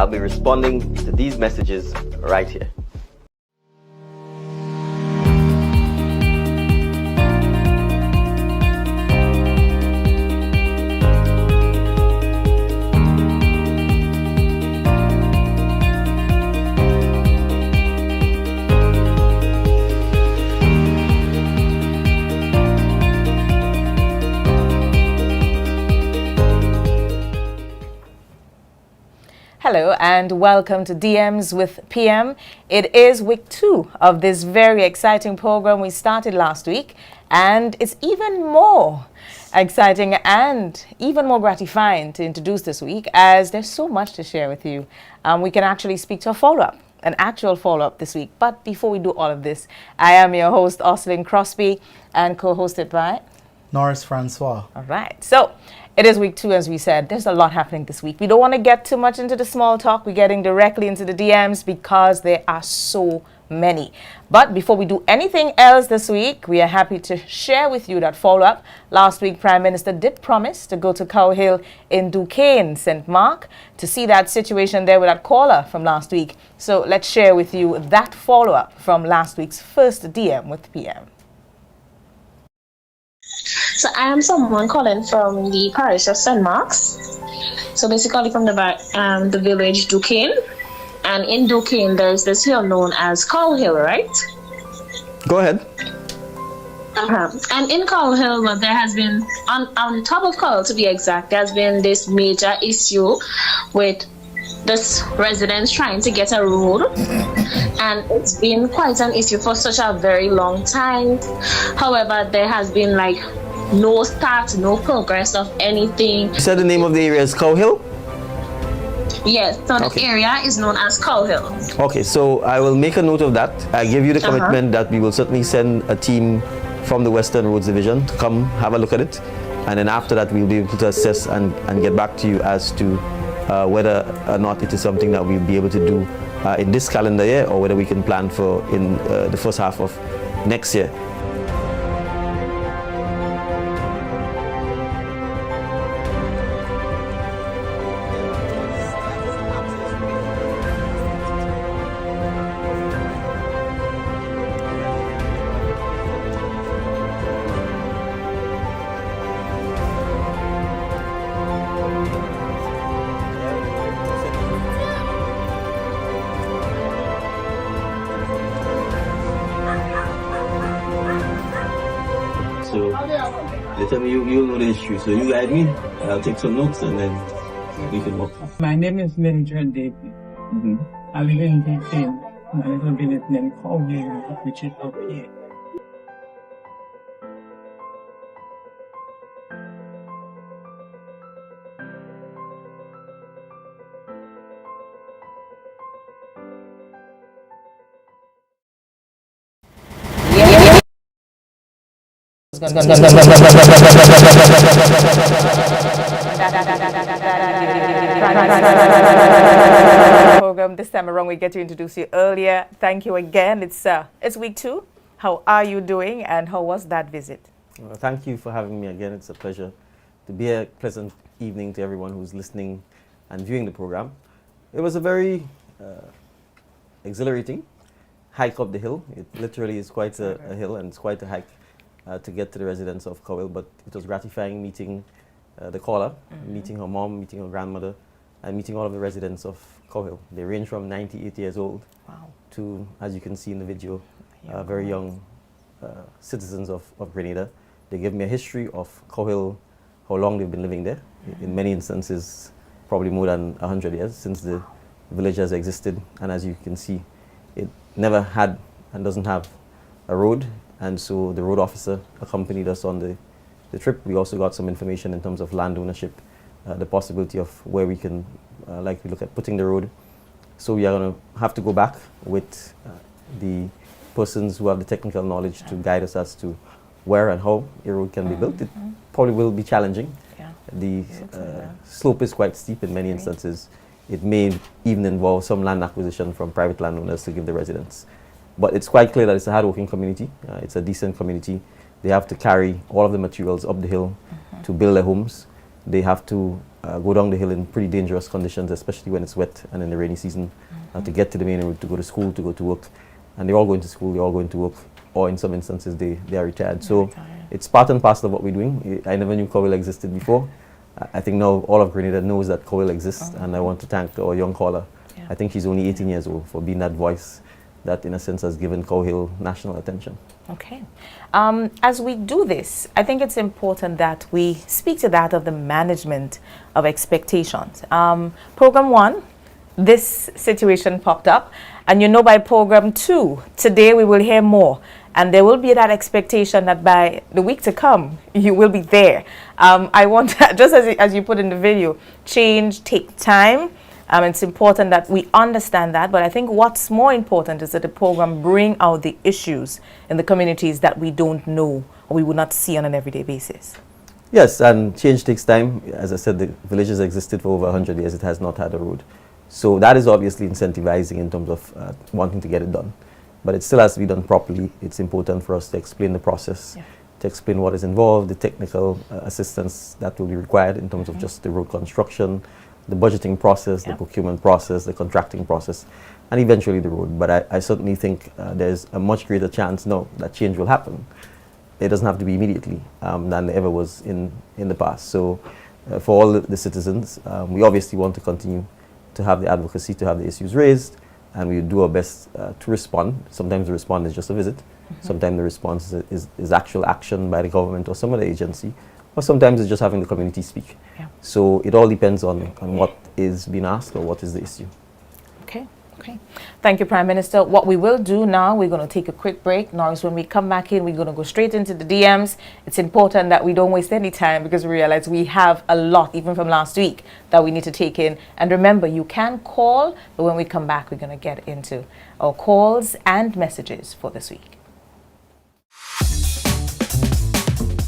I'll be responding to these messages right here. Hello and welcome to DMs with PM. It is week 2 of this very exciting program we started last week, and it's even more exciting and even more gratifying to introduce this week as there's so much to share with you. We can actually speak to a follow-up, an actual follow-up this week. But before we do all of this, I am your host, Oslin Crosby, and co-hosted by Norris Francois. All right. So it is week 2, as we said. There's a lot happening this week. We don't want to get too much into the small talk. We're getting directly into the DMs because there are so many. But before we do anything else this week, we are happy to share with you that follow-up. Last week, Prime Minister did promise to go to Cow Hill in Duquesne, St. Mark, to see that situation there with that caller from last week. So let's share with you that follow-up from last week's first DM with PM. So I am someone calling from the parish of St. Mark's. So basically from the village Duquesne. And in Duquesne, there's this hill known as Cow Hill, right? Go ahead. And in Cow Hill, well, there has been, on top of Cow Hill to be exact, there's been this major issue with this residents trying to get a road. And it's been quite an issue for such a very long time. However, there has been like no start, no progress of anything. You said the name of the area is Cow Hill? Yes, so the area is known as Cow Hill. Okay, so I will make a note of that. I give you the commitment that we will certainly send a team from the Western Roads Division to come have a look at it. And then after that, we'll be able to assess and get back to you as to whether or not it is something that we'll be able to do in this calendar year or whether we can plan for in the first half of next year. So they tell me you know the issue, so you guide me. I'll take some notes and then we can walk. My name is Mildred David. I live in Duquesne. I live in a village named Cow Hill, which is up here. Program this time around we get to introduce you earlier. Thank you again. It's week 2. How are you doing and how was that visit? Well, thank you for having me again. It's a pleasure to be a pleasant evening to everyone who's listening and viewing the program. It was a very exhilarating hike up the hill. It literally is quite a hill and it's quite a hike to get to the residence of Cow Hill, but it was gratifying meeting the caller, meeting her mom, meeting her grandmother, and meeting all of the residents of Cow Hill. They range from 98 years old to, as you can see in the video, very young citizens of Grenada. They give me a history of Cow Hill, how long they've been living there. In many instances, probably more than 100 years since the village has existed. And as you can see, it never had and doesn't have a road. And so the road officer accompanied us on the trip. We also got some information in terms of land ownership, the possibility of where we can likely look at putting the road. So we are going to have to go back with the persons who have the technical knowledge to guide us as to where and how a road can be built. It probably will be challenging. The slope is quite steep in many instances. It may even involve some land acquisition from private landowners to give the residents. But it's quite clear that it's a hardworking community. It's a decent community. They have to carry all of the materials up the hill to build their homes. They have to go down the hill in pretty dangerous conditions, especially when it's wet and in the rainy season, to get to the main road, to go to school, to go to work. And they're all going to school, they're all going to work, or in some instances they are retired. So it's part and parcel of what we're doing. I never knew COWIL existed before. I think now all of Grenada knows that COWIL exists, and I want to thank our young caller. Yeah. I think she's only 18 years old, for being that voice that in a sense has given COWIL national attention. Okay. As we do this, I think it's important that we speak to that of the management of expectations. Program 1, this situation popped up, and you know by program 2, today we will hear more. And there will be that expectation that by the week to come, you will be there. I want, just as you put in the video, change takes time. It's important that we understand that, but I think what's more important is that the program bring out the issues in the communities that we don't know or we would not see on an everyday basis. Yes, and change takes time. As I said, the village has existed for over 100 years. It has not had a road. So that is obviously incentivizing in terms of wanting to get it done. But it still has to be done properly. It's important for us to explain the process, to explain what is involved, the technical assistance that will be required in terms of just the road construction, the budgeting process, the procurement process, the contracting process, and eventually the road. But I certainly think there's a much greater chance now that change will happen. It doesn't have to be immediately than there ever was in the past. So for all the citizens, we obviously want to continue to have the advocacy, to have the issues raised, and we do our best to respond. Sometimes the response is just a visit. Sometimes the response is actual action by the government or some other agency. Or sometimes it's just having the community speak. So it all depends on what is being asked or what is the issue. Okay. Thank you, Prime Minister. What we will do now, we're going to take a quick break. Norris, when we come back in, we're going to go straight into the DMs. It's important that we don't waste any time because we realize we have a lot, even from last week, that we need to take in. And remember, you can call, but when we come back, we're going to get into our calls and messages for this week.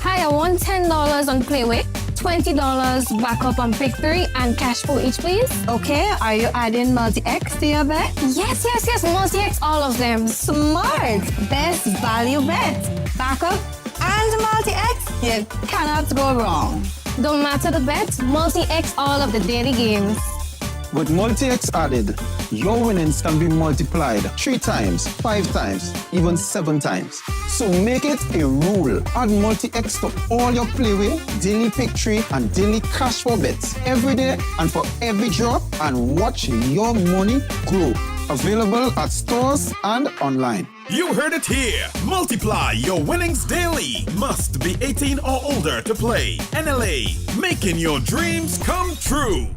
Hi, I want $10 on Playway, $20 backup on Pick 3, and cash for each, please. Okay, are you adding multi-X to your bet? Yes, multi-X, all of them. Smart! Best value bet. Backup and multi-X, you cannot go wrong. Don't matter the bet, multi-X all of the daily games. With multi-X added, your winnings can be multiplied 3 times, 5 times, even 7 times. So make it a rule. Add multi-X to all your Playway, daily Pick 3, and daily cash for bets every day and for every drop, and watch your money grow. Available at stores and online. You heard it here. Multiply your winnings daily. Must be 18 or older to play. NLA, making your dreams come true.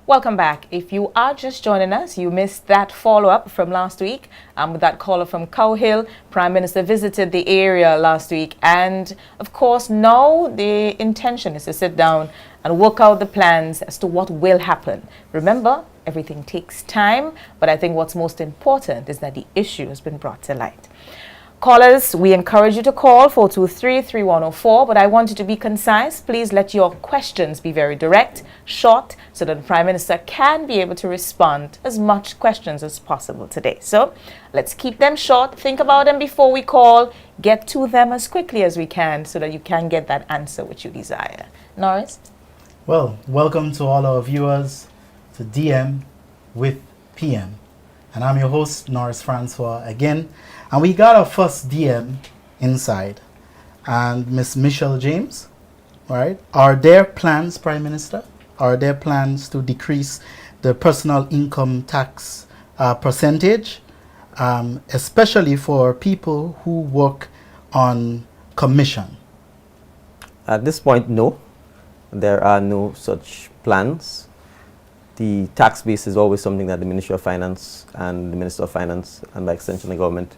Welcome back. If you are just joining us, you missed that follow-up from last week with that caller from Cow Hill. Prime Minister visited the area last week, and of course now the intention is to sit down and work out the plans as to what will happen. Remember, everything takes time, but I think what's most important is that the issue has been brought to light. Callers, we encourage you to call 423-3104, but I want you to be concise. Please let your questions be very direct, short, so that the Prime Minister can be able to respond as much questions as possible today. So let's keep them short, think about them before we call, get to them as quickly as we can so that you can get that answer which you desire. Norris? Well, welcome to all our viewers to DM with PM. And I'm your host, Norris Francois, again. And we got our first DM inside. And Miss Michelle James, right? Are there plans, Prime Minister? Are there plans to decrease the personal income tax percentage, especially for people who work on commission? At this point, no. There are no such plans. The tax base is always something that the Ministry of Finance and the Minister of Finance, and by extension the government,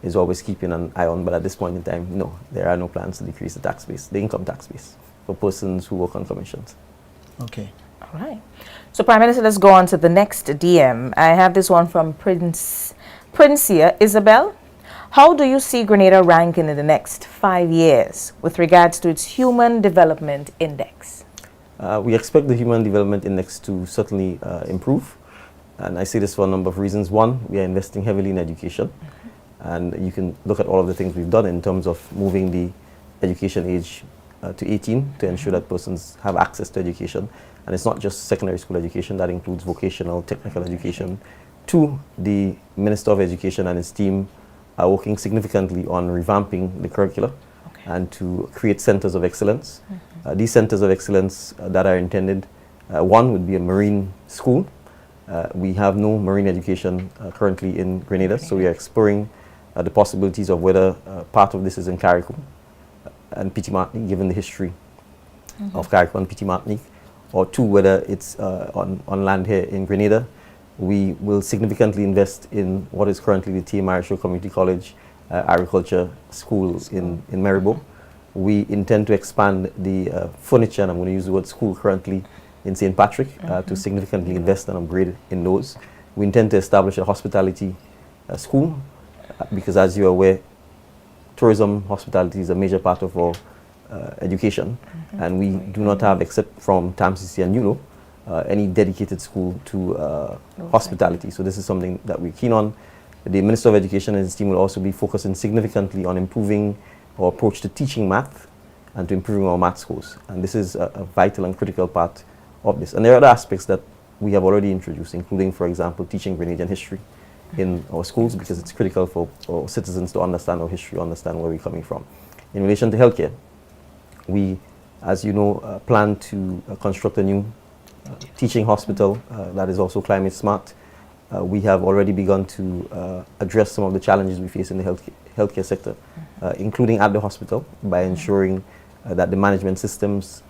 is always keeping an eye on. But at this point in time, no, there are no plans to decrease the tax base, the income tax base, for persons who work on commissions. Okay. All right. So, Prime Minister, let's go on to the next DM. I have this one from Princia Isabel. How do you see Grenada ranking in the next 5 years with regards to its Human Development Index? We expect the Human Development Index to certainly improve. And I say this for a number of reasons. One, we are investing heavily in education. And you can look at all of the things we've done in terms of moving the education age to 18 to ensure that persons have access to education. And it's not just secondary school education, that includes vocational, technical education. Two, the Minister of Education and his team are working significantly on revamping the curricula and to create centers of excellence. These centers of excellence that are intended, one would be a marine school. We have no marine education currently in Grenada, so we are exploring the possibilities of whether part of this is in Carriacou and Petit Martinique, given the history of Carriacou and Petit Martinique, or two, whether it's on land here in Grenada. We will significantly invest in what is currently the TMRSO Community College Agriculture School in Renewable. We intend to expand the furniture, and I'm going to use the word school currently, in St. Patrick to significantly invest and upgrade in those. We intend to establish a hospitality school because, as you're aware, tourism, hospitality is a major part of our education, and we do not have, except from TAMCC and UNO, any dedicated school to hospitality. So this is something that we're keen on. The Minister of Education and his team will also be focusing significantly on improving our approach to teaching math and to improving our math scores. And this is a vital and critical part of this. And there are other aspects that we have already introduced, including, for example, teaching Grenadian history in our schools, because it's critical for our citizens to understand our history, understand where we're coming from. In relation to healthcare, we, as you know, plan to construct a new teaching hospital that is also climate smart. We have already begun to address some of the challenges we face in the healthcare sector, including at the hospital, by ensuring that the management systems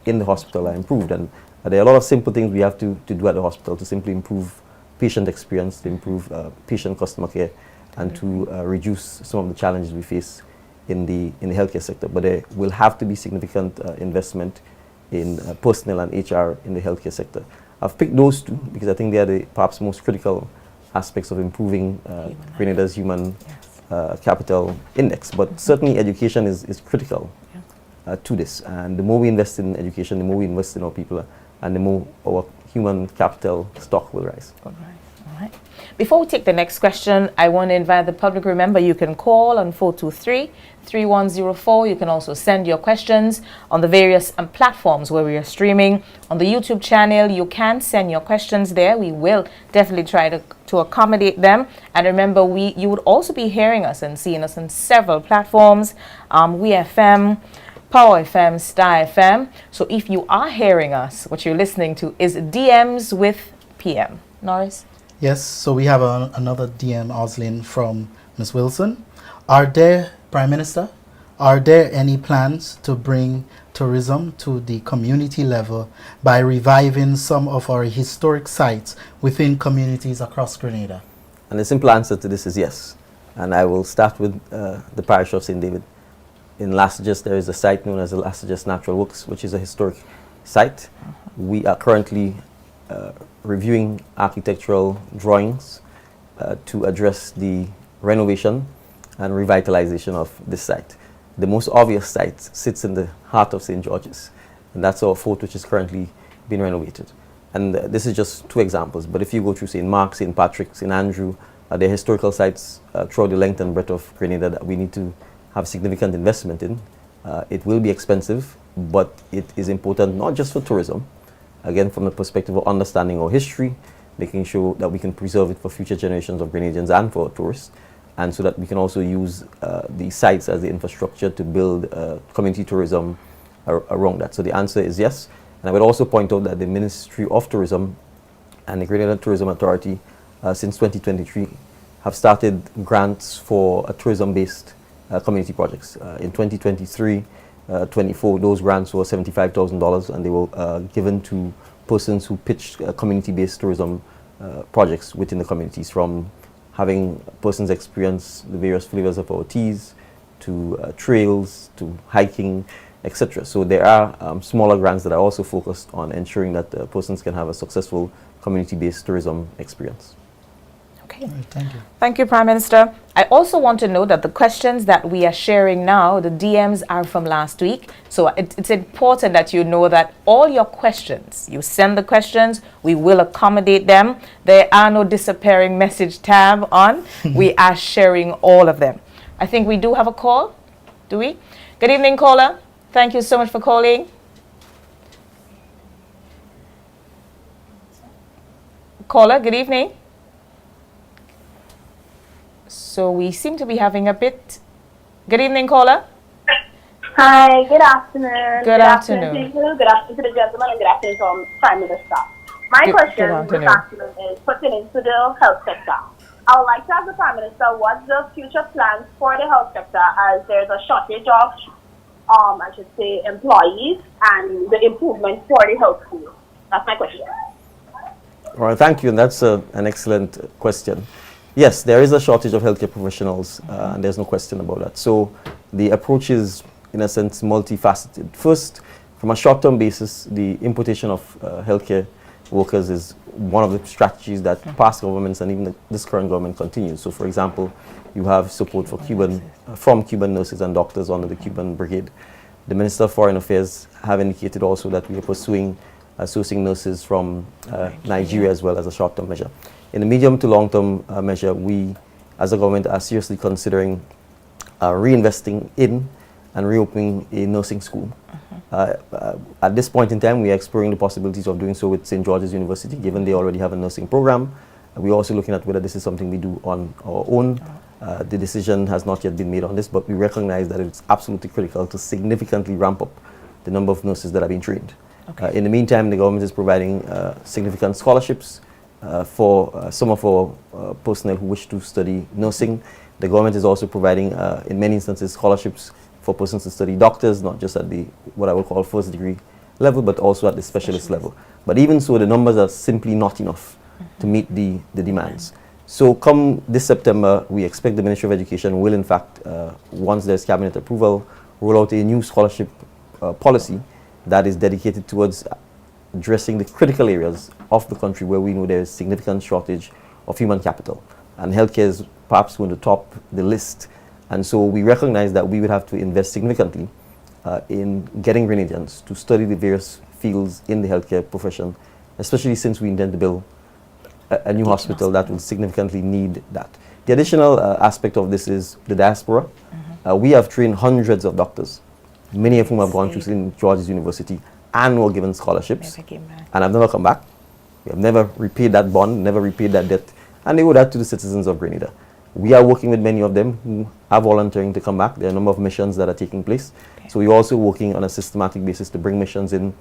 in the hospital are improved. And there are a lot of simple things we have to do at the hospital to simply improve patient experience, to improve patient customer care, and to reduce some of the challenges we face in the healthcare sector. But there will have to be significant investment in personnel and HR in the healthcare sector. I've picked those two because I think they are the perhaps most critical aspects of improving Grenada's human capital index. But certainly education is critical to this. And the more we invest in education, the more we invest in our people, and the more our human capital stock will rise. All right. Before we take the next question, I want to invite the public. Remember, you can call on 423-3104. You can also send your questions on the various platforms where we are streaming. On the YouTube channel, you can send your questions there. We will definitely try to accommodate them. And remember, you would also be hearing us and seeing us on several platforms. We FM, Power FM, Star FM. So if you are hearing us, what you're listening to is DMs with PM. Norris? Yes, so we have another DM, Oslin, from Ms. Wilson. Prime Minister, are there any plans to bring tourism to the community level by reviving some of our historic sites within communities across Grenada? And the simple answer to this is yes. And I will start with the parish of St. David. In Lassages, there is a site known as the Lassages Natural Works, which is a historic site. We are currently reviewing architectural drawings to address the renovation and revitalization of this site. The most obvious site sits in the heart of St. George's, and that's our fort, which is currently being renovated. And this is just two examples, but if you go through St. Mark, St. Patrick, St. Andrew, there are historical sites throughout the length and breadth of Grenada that we need to have significant investment in. It will be expensive, but it is important not just for tourism, again from the perspective of understanding our history, making sure that we can preserve it for future generations of Grenadians and for tourists, and so that we can also use the sites as the infrastructure to build community tourism around that. So the answer is yes. And I would also point out that the Ministry of Tourism and the Grenada Tourism Authority since 2023 have started grants for tourism-based community projects. In 2023-24, those grants were $75,000, and they were given to persons who pitched community-based tourism projects within the communities, from having persons experience the various flavors of our teas, to trails, to hiking, etc. So there are smaller grants that are also focused on ensuring that persons can have a successful community-based tourism experience. Okay. All right, thank you. Thank you, Prime Minister. I also want to know that the questions that we are sharing now, the DMs, are from last week. So it's important that you know that all your questions, you send the questions, we will accommodate them. There are no disappearing message tab on. We are sharing all of them. I think we do have a call. Do we? Good evening, caller. Thank you so much for calling. Caller, good evening. So we seem to be having a bit... Good evening, caller. Hi, good afternoon. Good afternoon. To you, good afternoon to the gentleman, and good afternoon to our Prime Minister. My question this afternoon is pertaining to the health sector. I would like to ask the Prime Minister what's the future plans for the health sector, as there's a shortage of, I should say, employees, and the improvement for the health field. That's my question. All right, thank you, and that's an excellent question. Yes, there is a shortage of healthcare professionals, and there's no question about that. So the approach is, in a sense, multifaceted. First, from a short-term basis, the importation of healthcare workers is one of the strategies that past governments and even this current government continues. So, for example, you have support for from Cuban nurses and doctors under the Cuban Brigade. The Minister of Foreign Affairs have indicated also that we are pursuing sourcing nurses from Nigeria as well as a short-term measure. In the medium to long-term measure, we, as a government, are seriously considering reinvesting in and reopening a nursing school. At this point in time, we are exploring the possibilities of doing so with St. George's University, given they already have a nursing program. We're also looking at whether this is something we do on our own. The decision has not yet been made on this, but we recognize that it's absolutely critical to significantly ramp up the number of nurses that are being trained. In the meantime, the government is providing significant scholarships for some of our personnel who wish to study nursing. The government is also providing, in many instances, scholarships for persons to study doctors, not just at the, what I would call, first degree level, but also at the specialist level. But even so, the numbers are simply not enough to meet the demands. So come this September, we expect the Ministry of Education will, in fact, once there's cabinet approval, roll out a new scholarship policy that is dedicated towards addressing the critical areas of the country where we know there is significant shortage of human capital. And healthcare is perhaps going to top the list. And so we recognize that we would have to invest significantly in getting Grenadians to study the various fields in the healthcare profession, especially since we intend to build a new hospital that will significantly need that. The additional aspect of this is the diaspora. We have trained hundreds of doctors, many of whom have gone through St. George's University and were given scholarships, and have never come back. We have never repaid that bond, never repaid that debt, and they owe that to the citizens of Grenada. We are working with many of them who are volunteering to come back. There are a number of missions that are taking place. So we're also working on a systematic basis to bring missions in,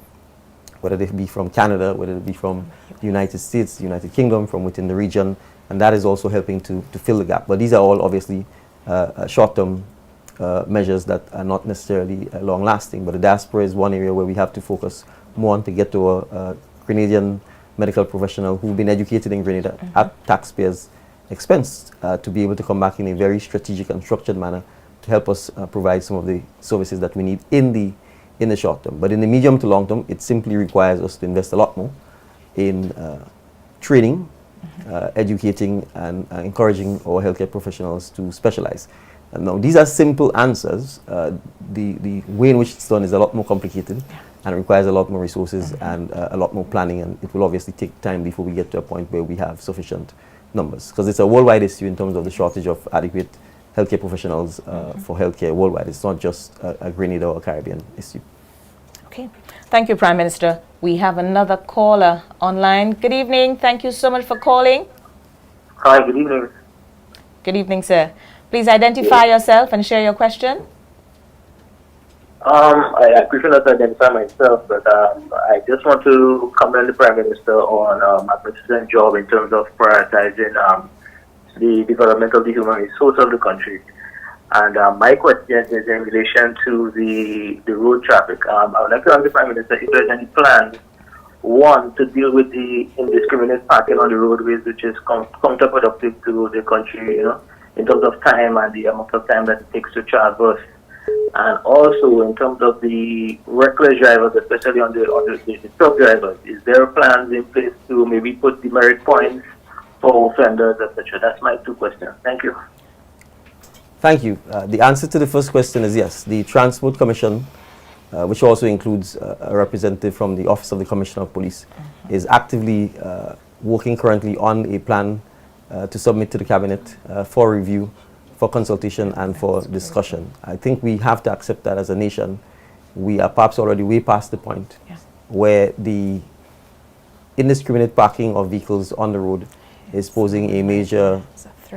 whether they be from Canada, whether it be from the United States, the United Kingdom, from within the region, and that is also helping to fill the gap. But these are all obviously short-term measures that are not necessarily long-lasting, but the diaspora is one area where we have to focus more on to get to a Grenadian medical professional who've been educated in Grenada at taxpayers' expense to be able to come back in a very strategic and structured manner to help us provide some of the services that we need in the short term. But in the medium to long term, it simply requires us to invest a lot more in training, educating, and encouraging our healthcare professionals to specialize. Now, these are simple answers. The way in which it's done is a lot more complicated and requires a lot more resources and a lot more planning, and it will obviously take time before we get to a point where we have sufficient numbers, because it's a worldwide issue in terms of the shortage of adequate healthcare professionals for healthcare worldwide. It's not just a Grenada or Caribbean issue. Okay. Thank you, Prime Minister. We have another caller online. Good evening. Thank you so much for calling. Hi, good evening. Good evening, sir. Please identify yourself and share your question. I prefer not to identify myself, but I just want to commend the Prime Minister on a magnificent job in terms of prioritizing the development of the human resource of the country. And my question is in relation to the road traffic. I would like to ask the Prime Minister if there's any plans, one, to deal with the indiscriminate parking on the roadways, which is counterproductive to the country, you know, in terms of time and the amount of time that it takes to traverse. And also in terms of the reckless drivers, especially on the truck drivers, is there plans in place to maybe put demerit points for offenders, etc.? That's my two questions. Thank you. Thank you. The answer to the first question is yes. The Transport Commission, which also includes a representative from the Office of the Commissioner of Police, is actively working currently on a plan to submit to the Cabinet for review, for consultation, and for discussion. I think we have to accept that as a nation, we are perhaps already way past the point where the indiscriminate parking of vehicles on the road is posing a major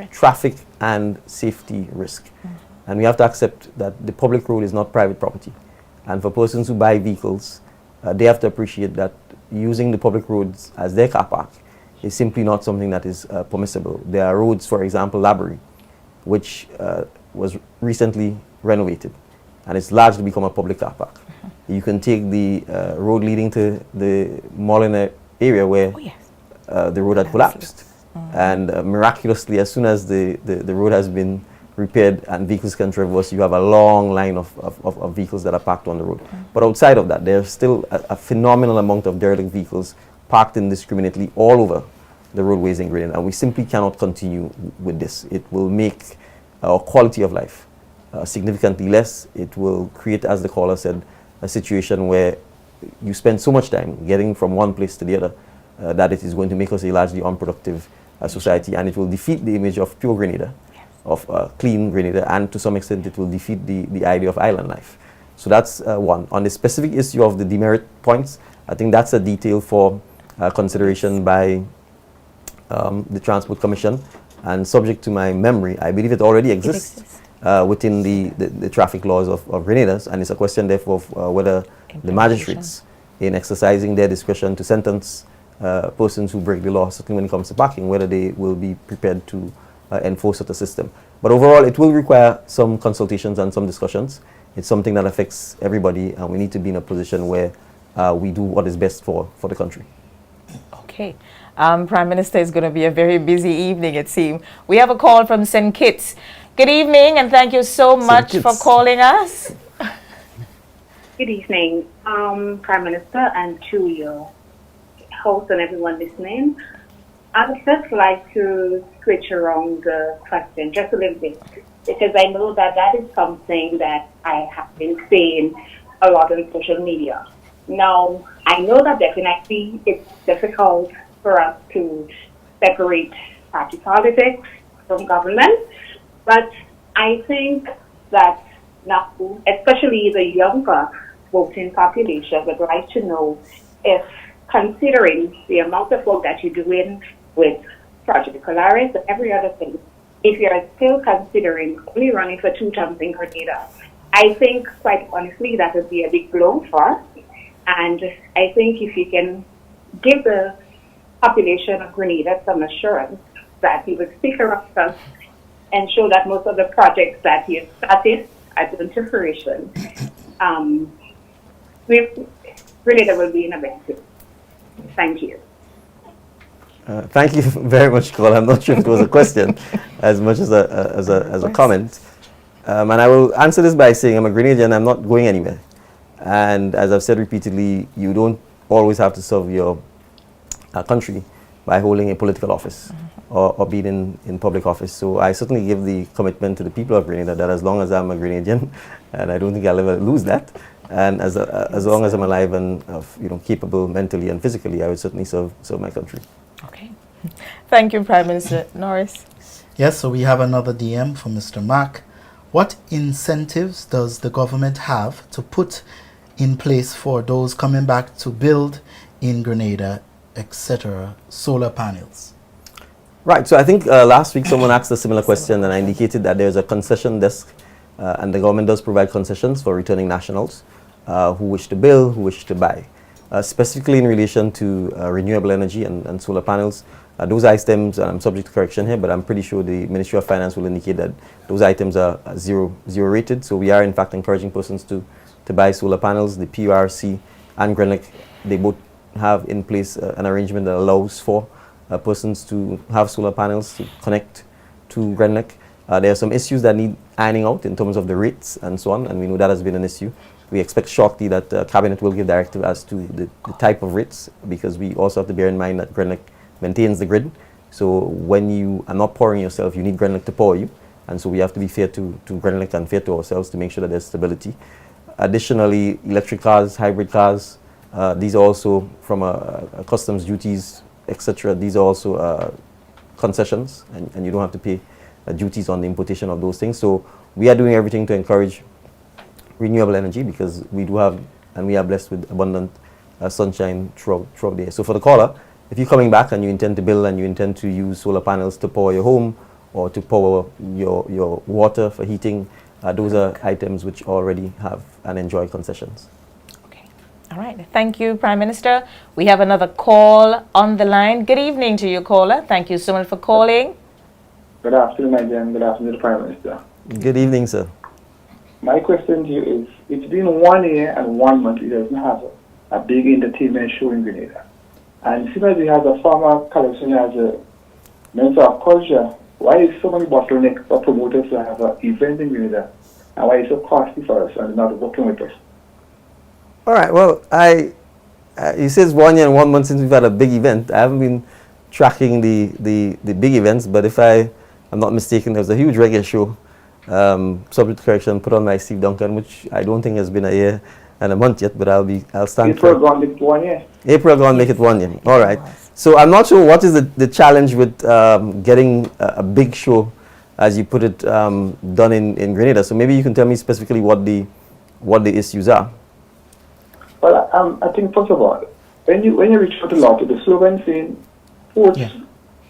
traffic and safety risk. And we have to accept that the public road is not private property. And for persons who buy vehicles, they have to appreciate that using the public roads as their car park is simply not something that is permissible. There are roads, for example, Laborie, which was recently renovated, and it's largely become a public car park. You can take the road leading to the Molina area where the road had collapsed. And miraculously, as soon as the road has been repaired and vehicles can traverse, you have a long line of vehicles that are parked on the road. But outside of that, there's still a phenomenal amount of derelict vehicles parked indiscriminately all over the roadways in Grenada, and we simply cannot continue with this. It will make our quality of life significantly less. It will create, as the caller said, a situation where you spend so much time getting from one place to the other that it is going to make us a largely unproductive society, and it will defeat the image of pure Grenada, of clean Grenada, and to some extent it will defeat the idea of island life. So that's one. On the specific issue of the demerit points, I think that's a detail for consideration by the Transport Commission, and subject to my memory, I believe it already exists within the traffic laws of Grenada, and it's a question therefore of whether the magistrates, in exercising their discretion to sentence persons who break the law, certainly when it comes to parking, whether they will be prepared to enforce such a system. But overall, it will require some consultations and some discussions. It's something that affects everybody, and we need to be in a position where we do what is best for the country. Okay. Prime Minister, is going to be a very busy evening, it seems. We have a call from St. Kitts. Good evening, and thank you so much for calling us. Good evening, Prime Minister, and to your host and everyone listening. I would just like to switch around the question just a little bit, because I know that that is something that I have been saying a lot on social media. Now, I know that definitely it's difficult for us to separate party politics from government, but I think that now, especially the younger voting population, would like to know if, considering the amount of work that you're doing with Project Polaris and every other thing, if you're still considering only running for 2 terms in Grenada, I think, quite honestly, that would be a big blow for us. And I think if you can give the population of Grenada some assurance that you would stick around us and show that most of the projects that you started are going to fruition, Grenada will be in a better place. Thank you. Thank you very much, Cole. I'm not sure if it was a question as much as a comment. And I will answer this by saying I'm a Grenadian, I'm not going anywhere. And as I've said repeatedly, you don't always have to serve your country by holding a political office or being in public office. So I certainly give the commitment to the people of Grenada that as long as I'm a Grenadian, and I don't think I'll ever lose that, and as long as I'm alive and capable mentally and physically, I would certainly serve my country. Okay. Thank you, Prime Minister. Norris? Yes, so we have another DM from Mr. Mack. What incentives does the government have to put in place for those coming back to build in Grenada, etc., solar panels? Right, so I think last week someone asked a similar question, and I indicated that there's a concession desk, and the government does provide concessions for returning nationals who wish to build, who wish to buy. Specifically in relation to renewable energy and solar panels, those items, I'm subject to correction here, but I'm pretty sure the Ministry of Finance will indicate that those items are zero rated. So we are in fact encouraging persons to buy solar panels. The PURC and Grenada, they both have in place an arrangement that allows for persons to have solar panels to connect to Grenada. There are some issues that need ironing out in terms of the rates and so on, and we know that has been an issue. We expect shortly that Cabinet will give directive as to the type of rates, because we also have to bear in mind that Grenada maintains the grid. So when you are not powering yourself, you need Grenada to power you. And so we have to be fair to Grenada and fair to ourselves to make sure that there's stability. Additionally, electric cars, hybrid cars, these are also from customs duties, etc. These are also concessions, and you don't have to pay duties on the importation of those things. So we are doing everything to encourage renewable energy, because we do have, and we are blessed with abundant sunshine throughout the year. So for the caller, if you're coming back and you intend to build and you intend to use solar panels to power your home or to power your water for heating, those are items which already have and enjoy concessions. Okay. All right. Thank you, Prime Minister. We have another call on the line. Good evening to you, caller. Thank you so much for calling. Good afternoon, my dear, and good afternoon, Prime Minister. Good evening, sir. My question to you is, it's been 1 year and 1 month, it doesn't have a big entertainment show in Grenada. And since we have a former collection as a Minister of Culture, why is so many bottlenecks for promoters to have an event in Grenada? And why is it so costly for us and not working with us? All right, well, you say it's 1 year and 1 month since we've had a big event. I haven't been tracking the big events, but if I'm not mistaken, there was a huge reggae show, subject to correction, put on by Steve Duncan, which I don't think has been a year and a month yet, but I'll stand April gone make it 1 year. April gone make it 1 year. All right. So I'm not sure what is the challenge with getting a big show, as you put it, done in Grenada. So maybe you can tell me specifically what the issues are. Well, I think first of all, when you reach out to Lotto, the slogan saying sports,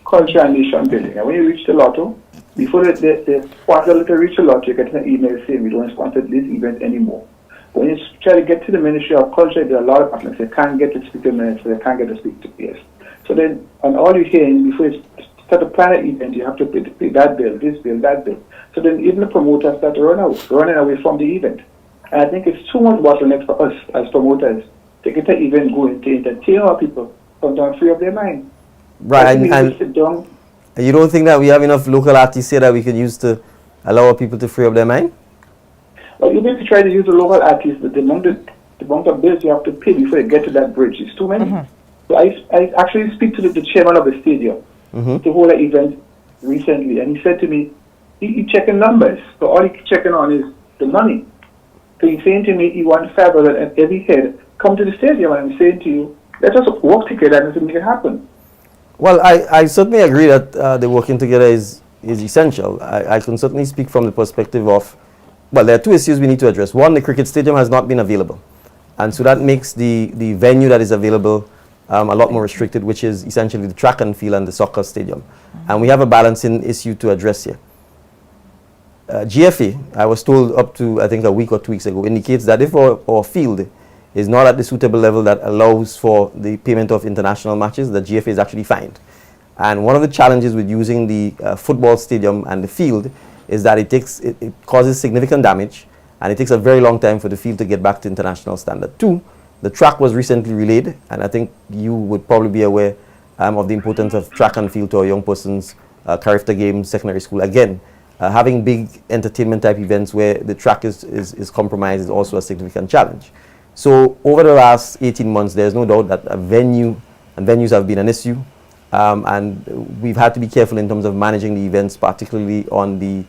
culture and nation building. And when you reach the Lotto, before the sponsor to reach the Lotto, you get an email saying we don't sponsor this event anymore. When you try to get to the Ministry of Culture, there are a lot of outlets. They can't get to speak to minister, they can't get to speak to PS. So then, and all you're hearing, before you start to plan an event, you have to pay that bill, this bill, that bill. So then even the promoters start to running away from the event. And I think it's too much bottleneck for us as promoters to get an event going, to entertain our people, sometimes free of their mind. Right, and you don't think that we have enough local artists here that we could use to allow our people to free up their mind? Well, even if you try to use the local artists, the amount of bills you have to pay before you get to that bridge is too many. So I actually speak to the chairman of the stadium to hold an event recently, and he said to me, he checking numbers. So all he's checking on is the money. So he's saying to me, he wants $5 and every head come to the stadium, and I'm saying to you, let us work together and make it happen. Well, I certainly agree that the working together is essential. I can certainly speak from the perspective of, well, there are two issues we need to address. One, the cricket stadium has not been available. And so that makes the venue that is available a lot more restricted, which is essentially the track and field and the soccer stadium. And we have a balancing issue to address here. GFA, I was told up to, I think, a week or 2 weeks ago, indicates that if our field is not at the suitable level that allows for the payment of international matches, the GFA is actually fined. And one of the challenges with using the football stadium and the field is that it causes significant damage, and it takes a very long time for the field to get back to international standard. Two, the track was recently relayed, and I think you would probably be aware of the importance of track and field to our young persons, character games, secondary school. Again, having big entertainment type events where the track is compromised is also a significant challenge. So over the last 18 months, there's no doubt that a venue and venues have been an issue, and we've had to be careful in terms of managing the events, particularly on the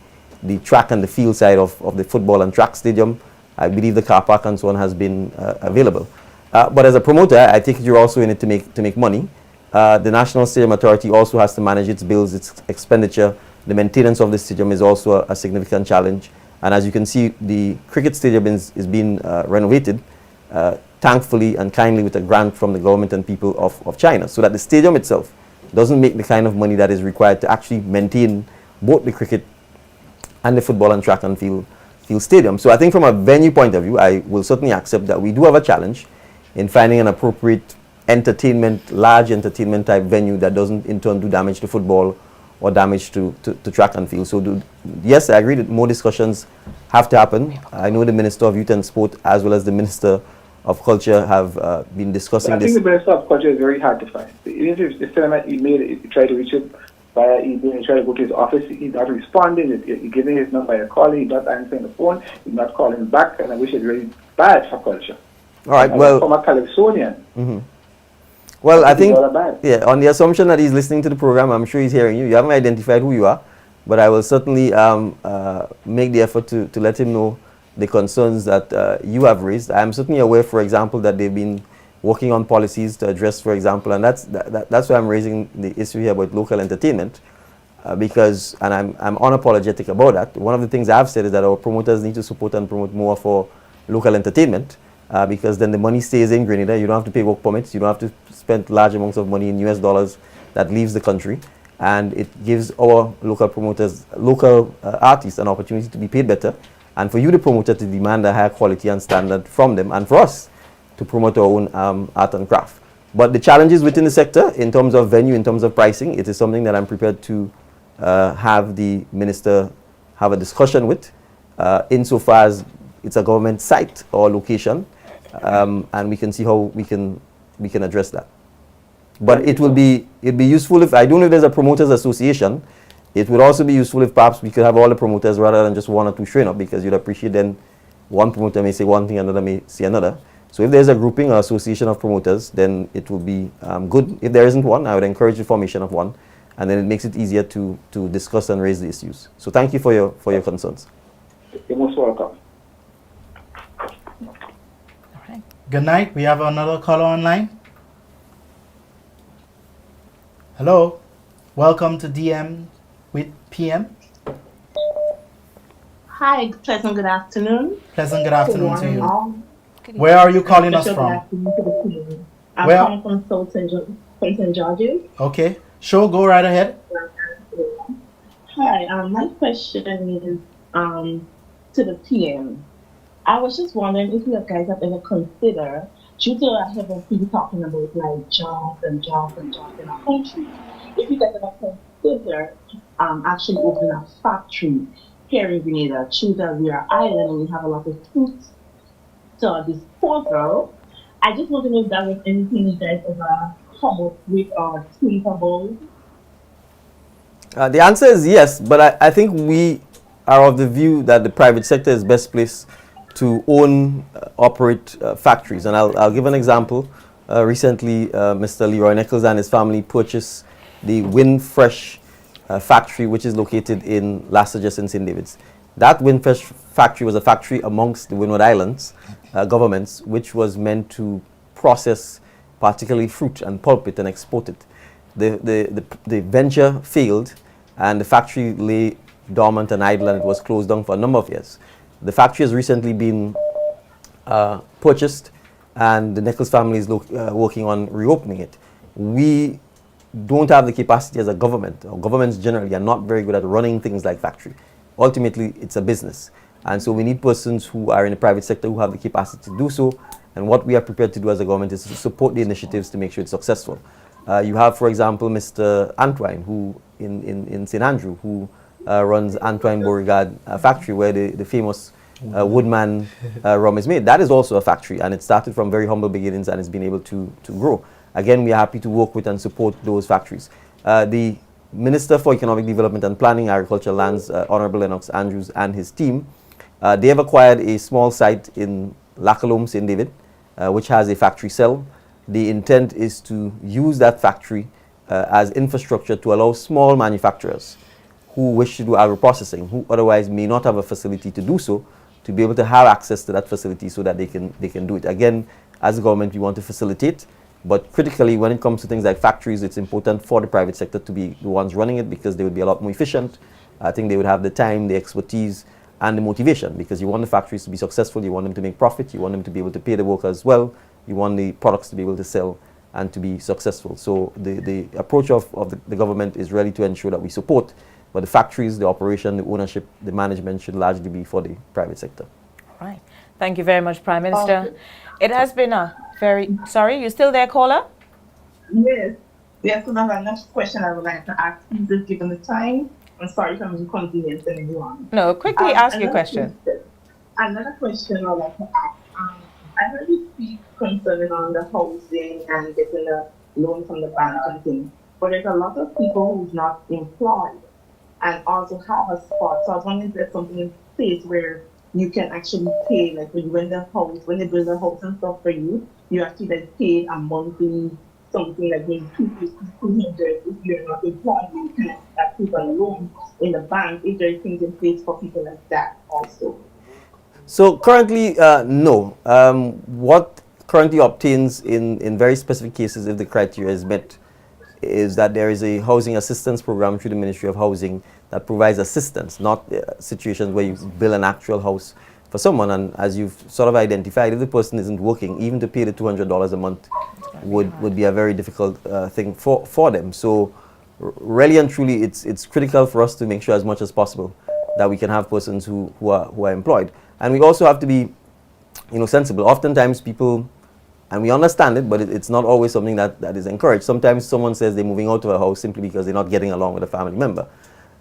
track and the field side of the football and track stadium. I believe the car park and so on has been available. But as a promoter, I think you're also in it to make money. The National Stadium Authority also has to manage its bills, its expenditure. The maintenance of the stadium is also a significant challenge. And as you can see, the cricket stadium is being renovated, thankfully and kindly, with a grant from the government and people of China, so that the stadium itself doesn't make the kind of money that is required to actually maintain both the cricket and the football and track and field stadium. So I think from a venue point of view, I will certainly accept that we do have a challenge in finding an appropriate large entertainment type venue that doesn't in turn do damage to football or damage to track and field. So yes, I agree that more discussions have to happen. I know the Minister of Youth and Sport as well as the Minister of Culture have been discussing this. I think the Minister of Culture is very hard to find. Even if the email, you try to reach him via email, you try to go to his office, he's not responding, you're giving his number by a call, he's not answering the phone, he's not calling back, and I wish it's very bad for culture. All right, well, from a Calypsonian. Well, I think, yeah, on the assumption that he's listening to the program, I'm sure he's hearing you. You haven't identified who you are, but I will certainly make the effort to let him know the concerns that you have raised. I'm certainly aware, for example, that they've been working on policies to address, for example, and that's why I'm raising the issue here about local entertainment, because, and I'm unapologetic about that. One of the things I've said is that our promoters need to support and promote more for local entertainment, because then the money stays in Grenada. You don't have to pay work permits. You don't have to spend large amounts of money in US dollars that leaves the country. And it gives our local promoters, local artists an opportunity to be paid better, and for you, the promoter, to demand a higher quality and standard from them, and for us to promote our own art and craft. But the challenges within the sector, in terms of venue, in terms of pricing, it is something that I'm prepared to have the minister have a discussion with, insofar as it's a government site or location, and we can see how we can address that. But it'd be useful if, I don't know if there's a promoters association, it would also be useful if perhaps we could have all the promoters rather than just one or two showing up, because you'd appreciate then one promoter may say one thing, another may say another. So if there's a grouping or association of promoters, then it would be good. If there isn't one, I would encourage the formation of one, and then it makes it easier to discuss and raise the issues. So thank you for your concerns. You're most welcome. Good night. We have another caller online. Hello. Welcome to DM with PM. Hi, pleasant good afternoon. Pleasant good afternoon to you. Where are you calling us from? I'm calling from St. George's. Okay. Sure, go right ahead. Hi, my question is to the PM. I was just wondering if you guys have ever considered, due to I have people talking about like jobs and jobs and jobs in our country, if you guys ever consider actually opening a factory here in Grenada, true that we are island and we have a lot of food to our disposal. I just want to know if that was anything you guys ever come up with or think about. The answer is yes, but I think we are of the view that the private sector is best placed to own, operate factories. And I'll give an example. Recently, Mr. Leroy Nichols and his family purchased the Windfresh factory, which is located in Lassages in St. David's. That Windfresh factory was a factory amongst the Windward Islands governments, which was meant to process particularly fruit and pulp it and export it. The venture failed, and the factory lay dormant and idle, and it was closed down for a number of years. The factory has recently been purchased, and the Nichols family is working on reopening it. We don't have the capacity as a government, or governments generally are not very good at running things like factory. Ultimately, it's a business. And so we need persons who are in the private sector who have the capacity to do so. And what we are prepared to do as a government is to support the initiatives to make sure it's successful. You have, for example, Mr. Antwine, who in St. Andrew, who runs Antwine Beauregard factory, where the famous Woodman rum is made. That is also a factory, and it started from very humble beginnings and it's been able to grow. Again, we are happy to work with and support those factories. The Minister for Economic Development and Planning, Agricultural Lands, Honorable Lennox Andrews, and his team, they have acquired a small site in Lackalome, St. David, which has a factory cell. The intent is to use that factory as infrastructure to allow small manufacturers who wish to do agro-processing, who otherwise may not have a facility to do so, to be able to have access to that facility so that they can do it. Again, as a government, we want to facilitate, but critically, when it comes to things like factories, it's important for the private sector to be the ones running it, because they would be a lot more efficient. I think they would have the time, the expertise, and the motivation, because you want the factories to be successful, you want them to make profit, you want them to be able to pay the workers well, you want the products to be able to sell and to be successful. So the approach of the government is really to ensure that we support, but the factories, the operation, the ownership, the management should largely be for the private sector. All right. Thank you very much, Prime Minister. It has been a very... Sorry, you still there, caller? Yes. Yes, so the next question I would like to ask you, just given the time. I'm sorry if I'm inconveniencing anyone. No, quickly ask your question. Another question I would like to ask. I heard you speak concerning on the housing and getting a loan from the bank and things, but there's a lot of people who's not employed and also have a spot. So I was wondering if there's something in place where you can actually pay, like when you rent the house, when they build a house and stuff for you, you actually like pay a monthly something like maybe $200 if you're not employed, you can take a loan in the bank if there are things in place for people like that also. So currently, no. What currently obtains in very specific cases, if the criteria is met, is that there is a housing assistance program through the Ministry of Housing that provides assistance, not situations where you build an actual house for someone. And as you've sort of identified, if the person isn't working, even to pay the $200 a month would be a very difficult thing for them. So really and truly, it's critical for us to make sure as much as possible that we can have persons who are employed. And we also have to be, sensible. Oftentimes people, and we understand it, but it's not always something that is encouraged. Sometimes someone says they're moving out of a house simply because they're not getting along with a family member.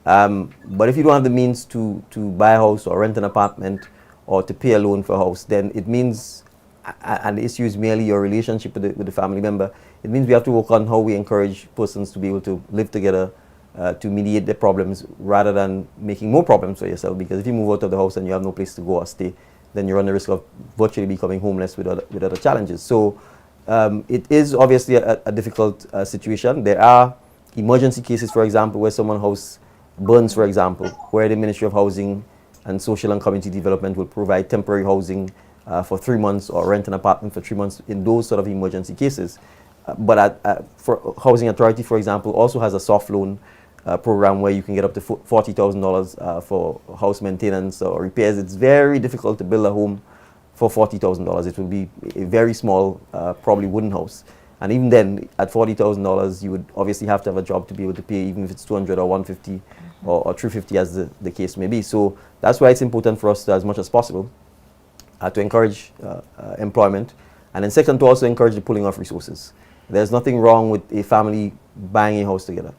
But if you don't have the means to buy a house or rent an apartment or to pay a loan for a house, then it means, and the issue is merely your relationship with the family member, it means we have to work on how we encourage persons to be able to live together, to mediate their problems rather than making more problems for yourself. Because if you move out of the house and you have no place to go or stay, then you run the risk of virtually becoming homeless with other challenges. So it is obviously a difficult situation. There are emergency cases, for example, where someone's house burns, for example, where the Ministry of Housing and Social and Community Development will provide temporary housing for 3 months or rent an apartment for 3 months in those sort of emergency cases. But for Housing Authority, for example, also has a soft loan program where you can get up to $40,000 for house maintenance or repairs. It's very difficult to build a home for $40,000. It will be a very small, probably wooden house. And even then, at $40,000, you would obviously have to have a job to be able to pay, even if it's $200 or $150 or $350 as the case may be. So that's why it's important for us to, as much as possible, to encourage employment. And then second, to also encourage the pooling of resources. There's nothing wrong with a family buying a house together.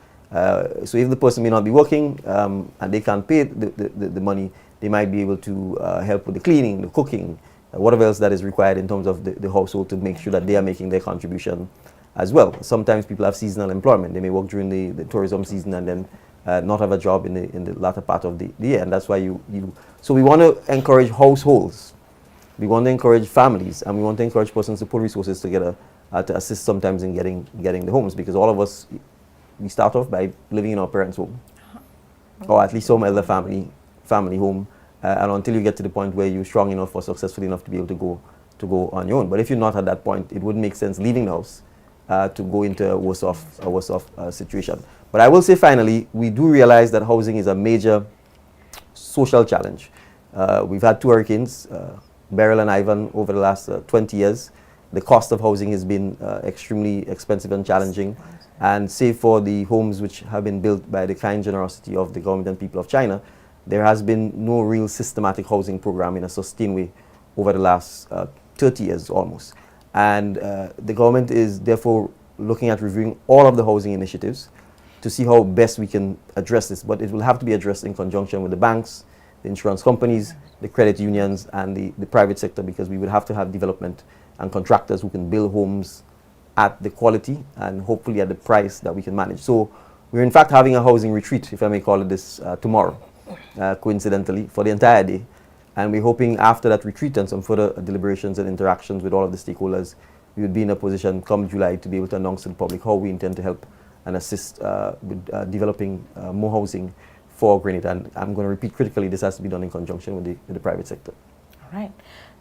So if the person may not be working and they can't pay the money, they might be able to help with the cleaning, the cooking, whatever else that is required in terms of the household to make sure that they are making their contribution as well. Sometimes people have seasonal employment. They may work during the tourism season and then not have a job in the latter part of the year. And that's why so we want to encourage households. We want to encourage families, and we want to encourage persons to put resources together to assist sometimes in getting the homes, because all of us, we start off by living in our parents' home, or at least some other family home, and until you get to the point where you're strong enough or successful enough to be able to go on your own. But if you're not at that point, it wouldn't make sense leaving the house to go into a worse off situation. But I will say finally, we do realize that housing is a major social challenge. We've had 2 hurricanes, Beryl and Ivan, over the last 20 years. The cost of housing has been extremely expensive and challenging. And save for the homes which have been built by the kind generosity of the government and people of China, there has been no real systematic housing program in a sustained way over the last 30 years almost. And the government is therefore looking at reviewing all of the housing initiatives to see how best we can address this. But it will have to be addressed in conjunction with the banks, the insurance companies, the credit unions, and the private sector, because we would have to have development and contractors who can build homes at the quality and hopefully at the price that we can manage. So we're in fact having a housing retreat, if I may call it this, tomorrow, coincidentally, for the entire day. And we're hoping after that retreat and some further deliberations and interactions with all of the stakeholders, we would be in a position come July to be able to announce to the public how we intend to help and assist with developing more housing for Grenada. And I'm going to repeat critically, this has to be done in conjunction with the private sector. All right.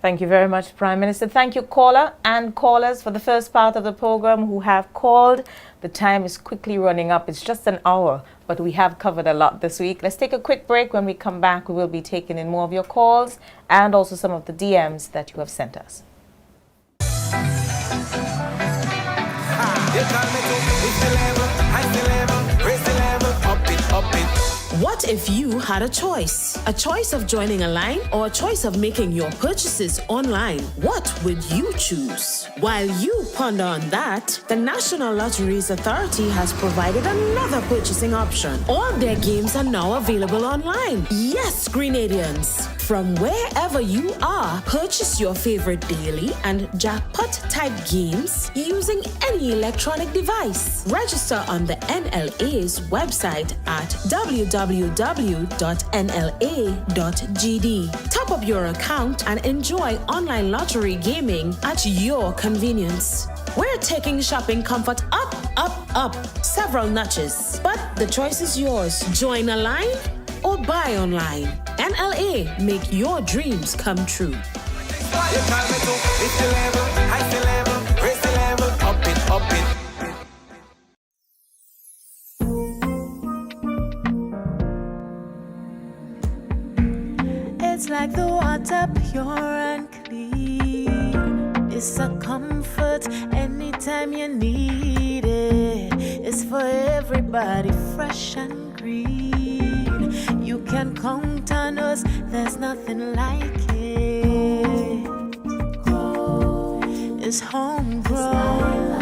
Thank you very much, Prime Minister. Thank you, caller and callers, for the first part of the program who have called. The time is quickly running up. It's just an hour, but we have covered a lot this week. Let's take a quick break. When we come back, we will be taking in more of your calls and also some of the DMs that you have sent us. What if you had a choice? A choice of joining a line or a choice of making your purchases online? What would you choose? While you ponder on that, the National Lotteries Authority has provided another purchasing option. All their games are now available online. Yes, Grenadians. From wherever you are, purchase your favorite daily and jackpot-type games using any electronic device. Register on the NLA's website at www.nla.gd. Top up your account and enjoy online lottery gaming at your convenience. We're taking shopping comfort up several notches. But the choice is yours. Join a line or buy online. NLA, make your dreams come true. It's like the water pure and clean. It's a comfort anytime you need it. It's for everybody, fresh and green. You can count on us, there's nothing like it. It's homegrown.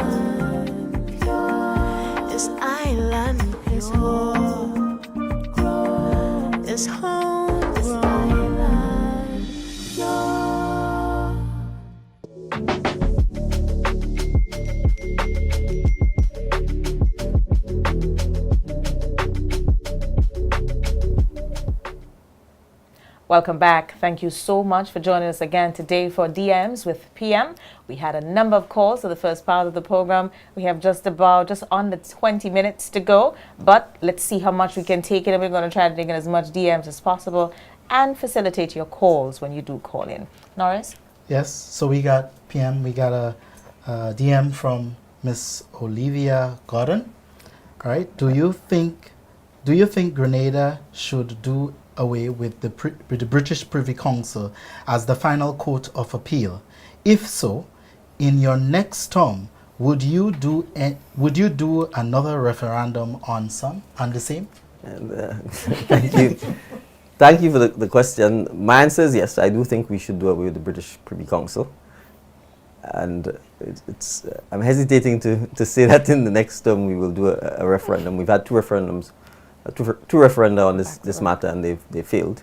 It's island pure. It's homegrown. Welcome back. Thank you so much for joining us again today for DMs with PM. We had a number of calls for the first part of the program. We have just on the 20 minutes to go, but let's see how much we can take in, and we're going to try to take in as much DMs as possible and facilitate your calls when you do call in. Norris? Yes, so we got PM, we got a DM from Miss Olivia Gordon. All right, do you think Grenada should do away with the British Privy Council as the final court of appeal? If so, in your next term, would you do another referendum on the same? Thank you. Thank you for the question. My answer is yes. I do think we should do away with the British Privy Council, and I'm hesitating to say that in the next term we will do a referendum. We've had two referenda on this matter, and they failed.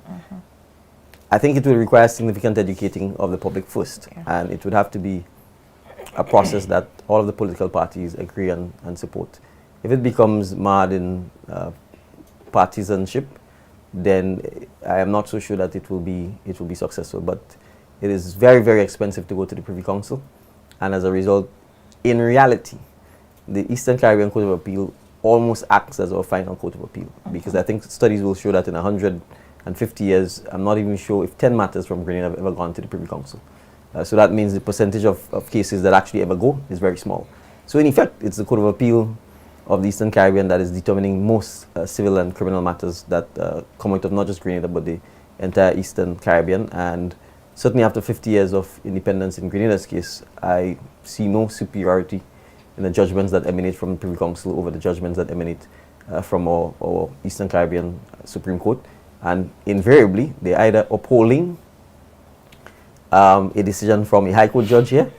I think it will require significant educating of the public first, and it would have to be a process that all of the political parties agree and support. If it becomes marred in partisanship, then I am not so sure that it will be successful. But it is very, very expensive to go to the Privy Council, and as a result, in reality, the Eastern Caribbean Court of Appeal almost acts as our final court of appeal, because I think studies will show that in 150 years, I'm not even sure if 10 matters from Grenada have ever gone to the Privy Council. So that means the percentage of cases that actually ever go is very small. So in effect, it's the Court of Appeal of the Eastern Caribbean that is determining most civil and criminal matters that come out of not just Grenada, but the entire Eastern Caribbean. And certainly after 50 years of independence in Grenada's case, I see no superiority in the judgments that emanate from the Privy Council over the judgments that emanate from our Eastern Caribbean Supreme Court. And invariably, they're either upholding a decision from a High Court judge here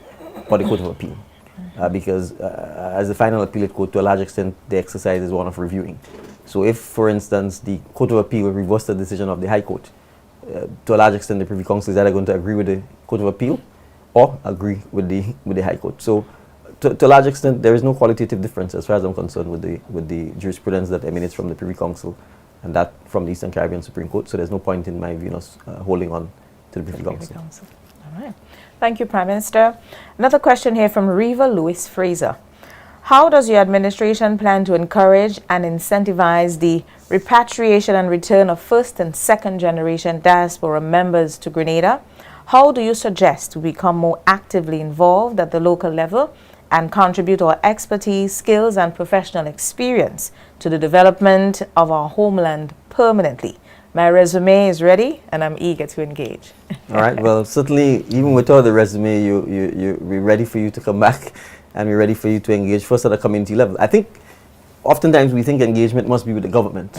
or the Court of Appeal. Because as the final appellate court, to a large extent, the exercise is one of reviewing. So if, for instance, the Court of Appeal reversed the decision of the High Court, to a large extent, the Privy Council is either going to agree with the Court of Appeal or agree with the High Court. So to a large extent, there is no qualitative difference as far as I'm concerned with the jurisprudence that emanates from the Privy Council and that from the Eastern Caribbean Supreme Court. So there's no point in my view us holding on to the Privy Council. All right. Thank you, Prime Minister. Another question here from Reva Lewis Fraser. How does your administration plan to encourage and incentivize the repatriation and return of first and second generation diaspora members to Grenada? How do you suggest we become more actively involved at the local level and contribute our expertise, skills, and professional experience to the development of our homeland permanently? My resume is ready, and I'm eager to engage. All right. Well, certainly, even without the resume, we're ready for you to come back, and we're ready for you to engage first at a community level. I think oftentimes we think engagement must be with the government.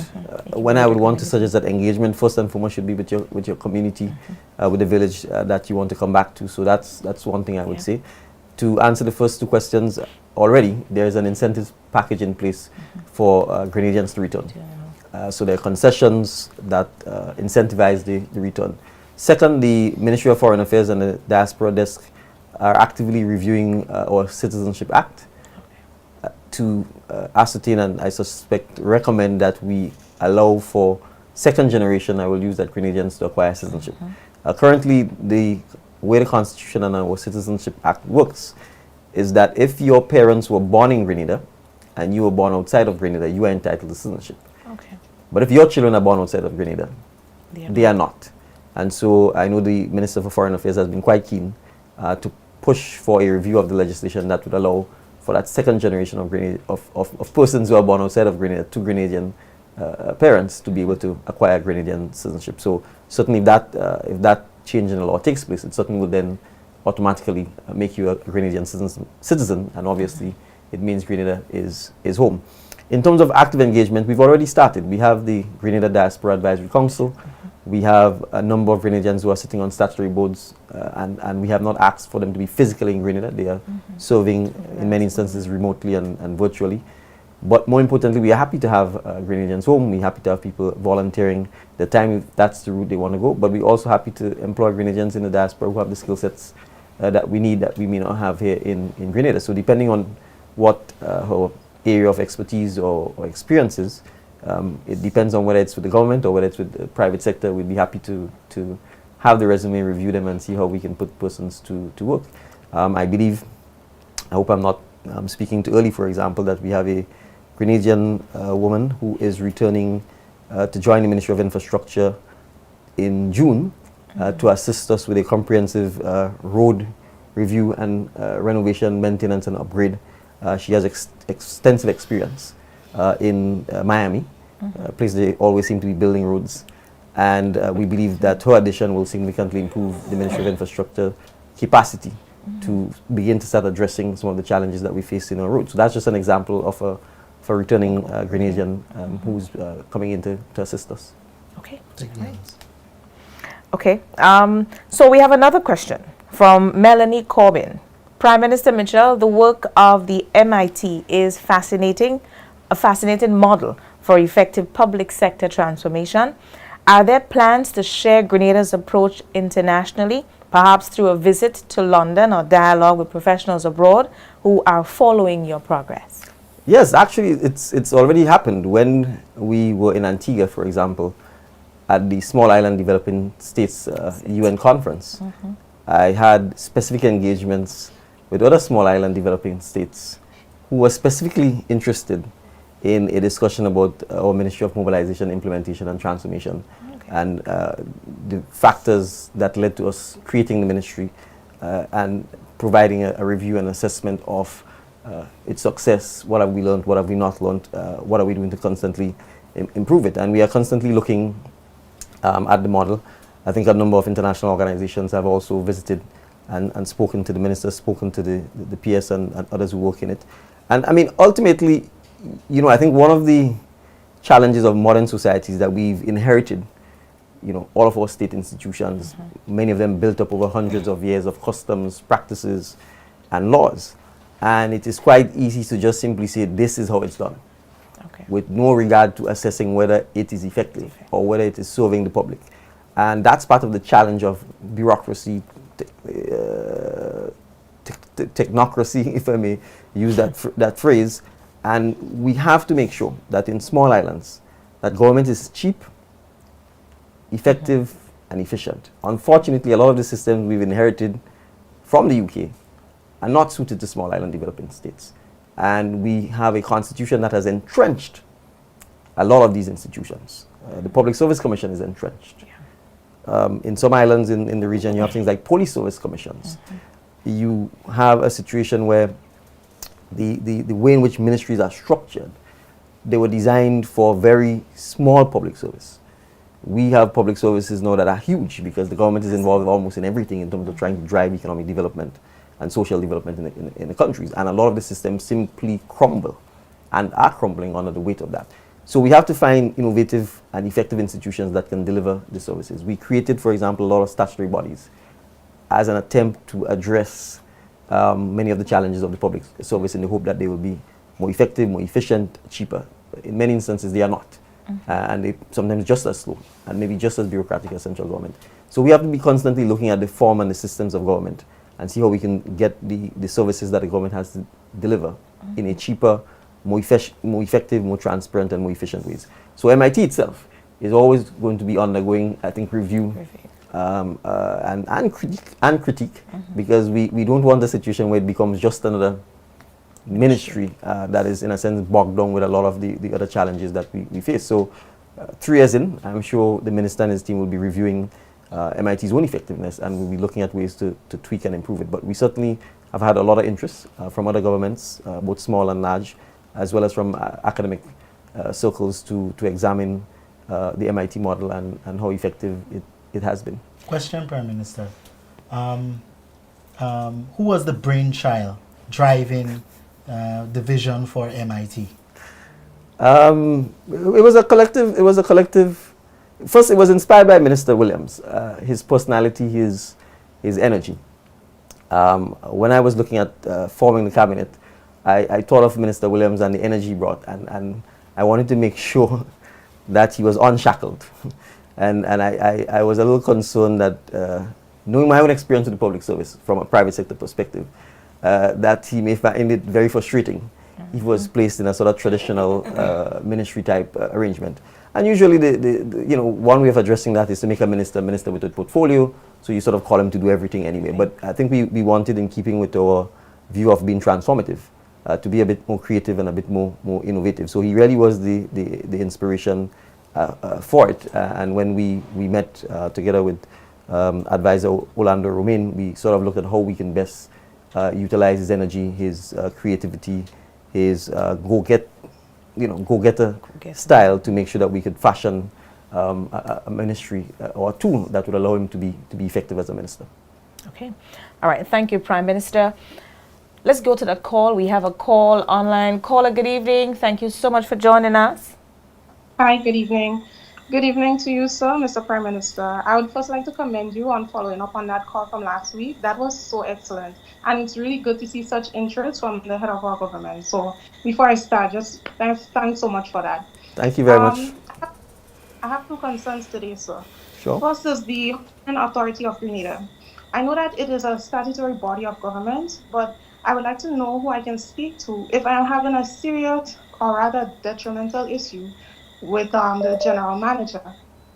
When I would want to suggest that engagement first and foremost should be with your community, with the village that you want to come back to. So that's one thing I would say. To answer the first two questions, already there is an incentives package in place for Grenadians to return. So there are concessions that incentivize the return. Second, the Ministry of Foreign Affairs and the Diaspora Desk are actively reviewing our Citizenship Act to ascertain and I suspect recommend that we allow for second generation, I will use that, Grenadians to acquire citizenship. Currently, the way the Constitution and our Citizenship Act works is that if your parents were born in Grenada and you were born outside of Grenada, you are entitled to citizenship. Okay. But if your children are born outside of Grenada, they are not. And so I know the Minister for Foreign Affairs has been quite keen to push for a review of the legislation that would allow for that second generation of persons who are born outside of Grenada to Grenadian parents to be able to acquire Grenadian citizenship. So certainly if that change in the law takes place, it certainly will then automatically make you a Grenadian citizen, and obviously it means Grenada is home. In terms of active engagement, we've already started. We have the Grenada Diaspora Advisory Council. We have a number of Grenadians who are sitting on statutory boards, and we have not asked for them to be physically in Grenada. They are serving in many instances remotely and virtually. But more importantly, we are happy to have Grenadians home. We're happy to have people volunteering the time if that's the route they want to go. But we're also happy to employ Grenadians in the diaspora who have the skill sets that we need that we may not have here in Grenada. So depending on what her area of expertise or experiences, it depends on whether it's with the government or whether it's with the private sector. We'd be happy to have the resume, review them, and see how we can put persons to work. I believe, I hope I'm not speaking too early, for example, that we have a Grenadian woman who is returning to join the Ministry of Infrastructure in June to assist us with a comprehensive road review and renovation, maintenance, and upgrade. She has extensive experience in Miami, a place they always seem to be building roads. And we believe that her addition will significantly improve the Ministry of Infrastructure capacity to begin to start addressing some of the challenges that we face in our roads. So that's just an example of a returning Grenadian who's coming in to assist us. Okay. Okay. So we have another question from Melanie Corbin. Prime Minister Mitchell, the work of the MIT is fascinating, a fascinating model for effective public sector transformation. Are there plans to share Grenada's approach internationally, perhaps through a visit to London or dialogue with professionals abroad who are following your progress? Yes, actually, it's already happened. When we were in Antigua, for example, at the Small Island Developing States UN conference, I had specific engagements with other small island developing states who were specifically interested in a discussion about our Ministry of Mobilization, Implementation and Transformation, and the factors that led to us creating the ministry and providing a review and assessment of its success. What have we learned? What have we not learned? What are we doing to constantly improve it? And we are constantly looking at the model. I think a number of international organizations have also visited and spoken to the minister, spoken to the PS and others who work in it. And I mean, ultimately, you know, I think one of the challenges of modern society is that we've inherited, you know, all of our state institutions, many of them built up over hundreds of years of customs, practices, and laws. And it is quite easy to just simply say, this is how it's done, with no regard to assessing whether it is effective or whether it is serving the public. And that's part of the challenge of bureaucracy, technocracy, if I may use that phrase. And we have to make sure that in small islands, that government is cheap, effective, and efficient. Unfortunately, a lot of the systems we've inherited from the UK are not suited to small island developing states. And we have a constitution that has entrenched a lot of these institutions. The Public Service Commission is entrenched. In some islands in the region, you have things like police service commissions. You have a situation where the way in which ministries are structured, they were designed for very small public service. We have public services now that are huge because the government is involved almost in everything in terms of trying to drive economic development and social development in the countries. And a lot of the systems simply crumble and are crumbling under the weight of that. So we have to find innovative and effective institutions that can deliver the services. We created, for example, a lot of statutory bodies as an attempt to address many of the challenges of the public service in the hope that they will be more effective, more efficient, cheaper. In many instances, they are not. And they sometimes just as slow and maybe just as bureaucratic as central government. So we have to be constantly looking at the form and the systems of government and see how we can get the services that the government has to deliver in a cheaper, more effective, more transparent, and more efficient ways. So MIT itself is always going to be undergoing, I think, review and critique because we don't want a situation where it becomes just another ministry that is, in a sense, bogged down with a lot of the other challenges that we face. So 3 years in, I'm sure the minister and his team will be reviewing MIT's own effectiveness and we'll be looking at ways to tweak and improve it. But we certainly have had a lot of interest from other governments, both small and large, as well as from academic circles to examine the MIT model and how effective it has been. Question, Prime Minister. Who was the brainchild driving the vision for MIT? It was a collective. First, it was inspired by Minister Williams, his personality, his energy. When I was looking at forming the cabinet, I thought of Minister Williams and the energy he brought, and I wanted to make sure that he was unshackled. and I was a little concerned that, knowing my own experience with the public service from a private sector perspective, that he may find it very frustrating if he was placed in a sort of traditional ministry type arrangement. And usually, one way of addressing that is to make a minister with a portfolio, so you sort of call him to do everything anyway. But I think we wanted, in keeping with our view of being transformative, to be a bit more creative and a bit more innovative. So he really was the inspiration for it. And when we met together with advisor Orlando Romain, we sort of looked at how we can best utilize his energy, his creativity, his go-getter style to make sure that we could fashion a ministry or a tool that would allow him to be effective as a minister. Okay. All right. Thank you, Prime Minister. Let's go to the call. We have a call online. Caller, good evening. Thank you so much for joining us. Hi, good evening. Good evening to you, sir, Mr. Prime Minister. I would first like to commend you on following up on that call from last week. That was so excellent. And it's really good to see such interest from the head of our government. So before I start, just thanks so much for that. Thank you very much. I have two concerns today, sir. Sure. First is the Authority of Grenada. I know that it is a statutory body of government, but I would like to know who I can speak to if I am having a serious or rather detrimental issue with the general manager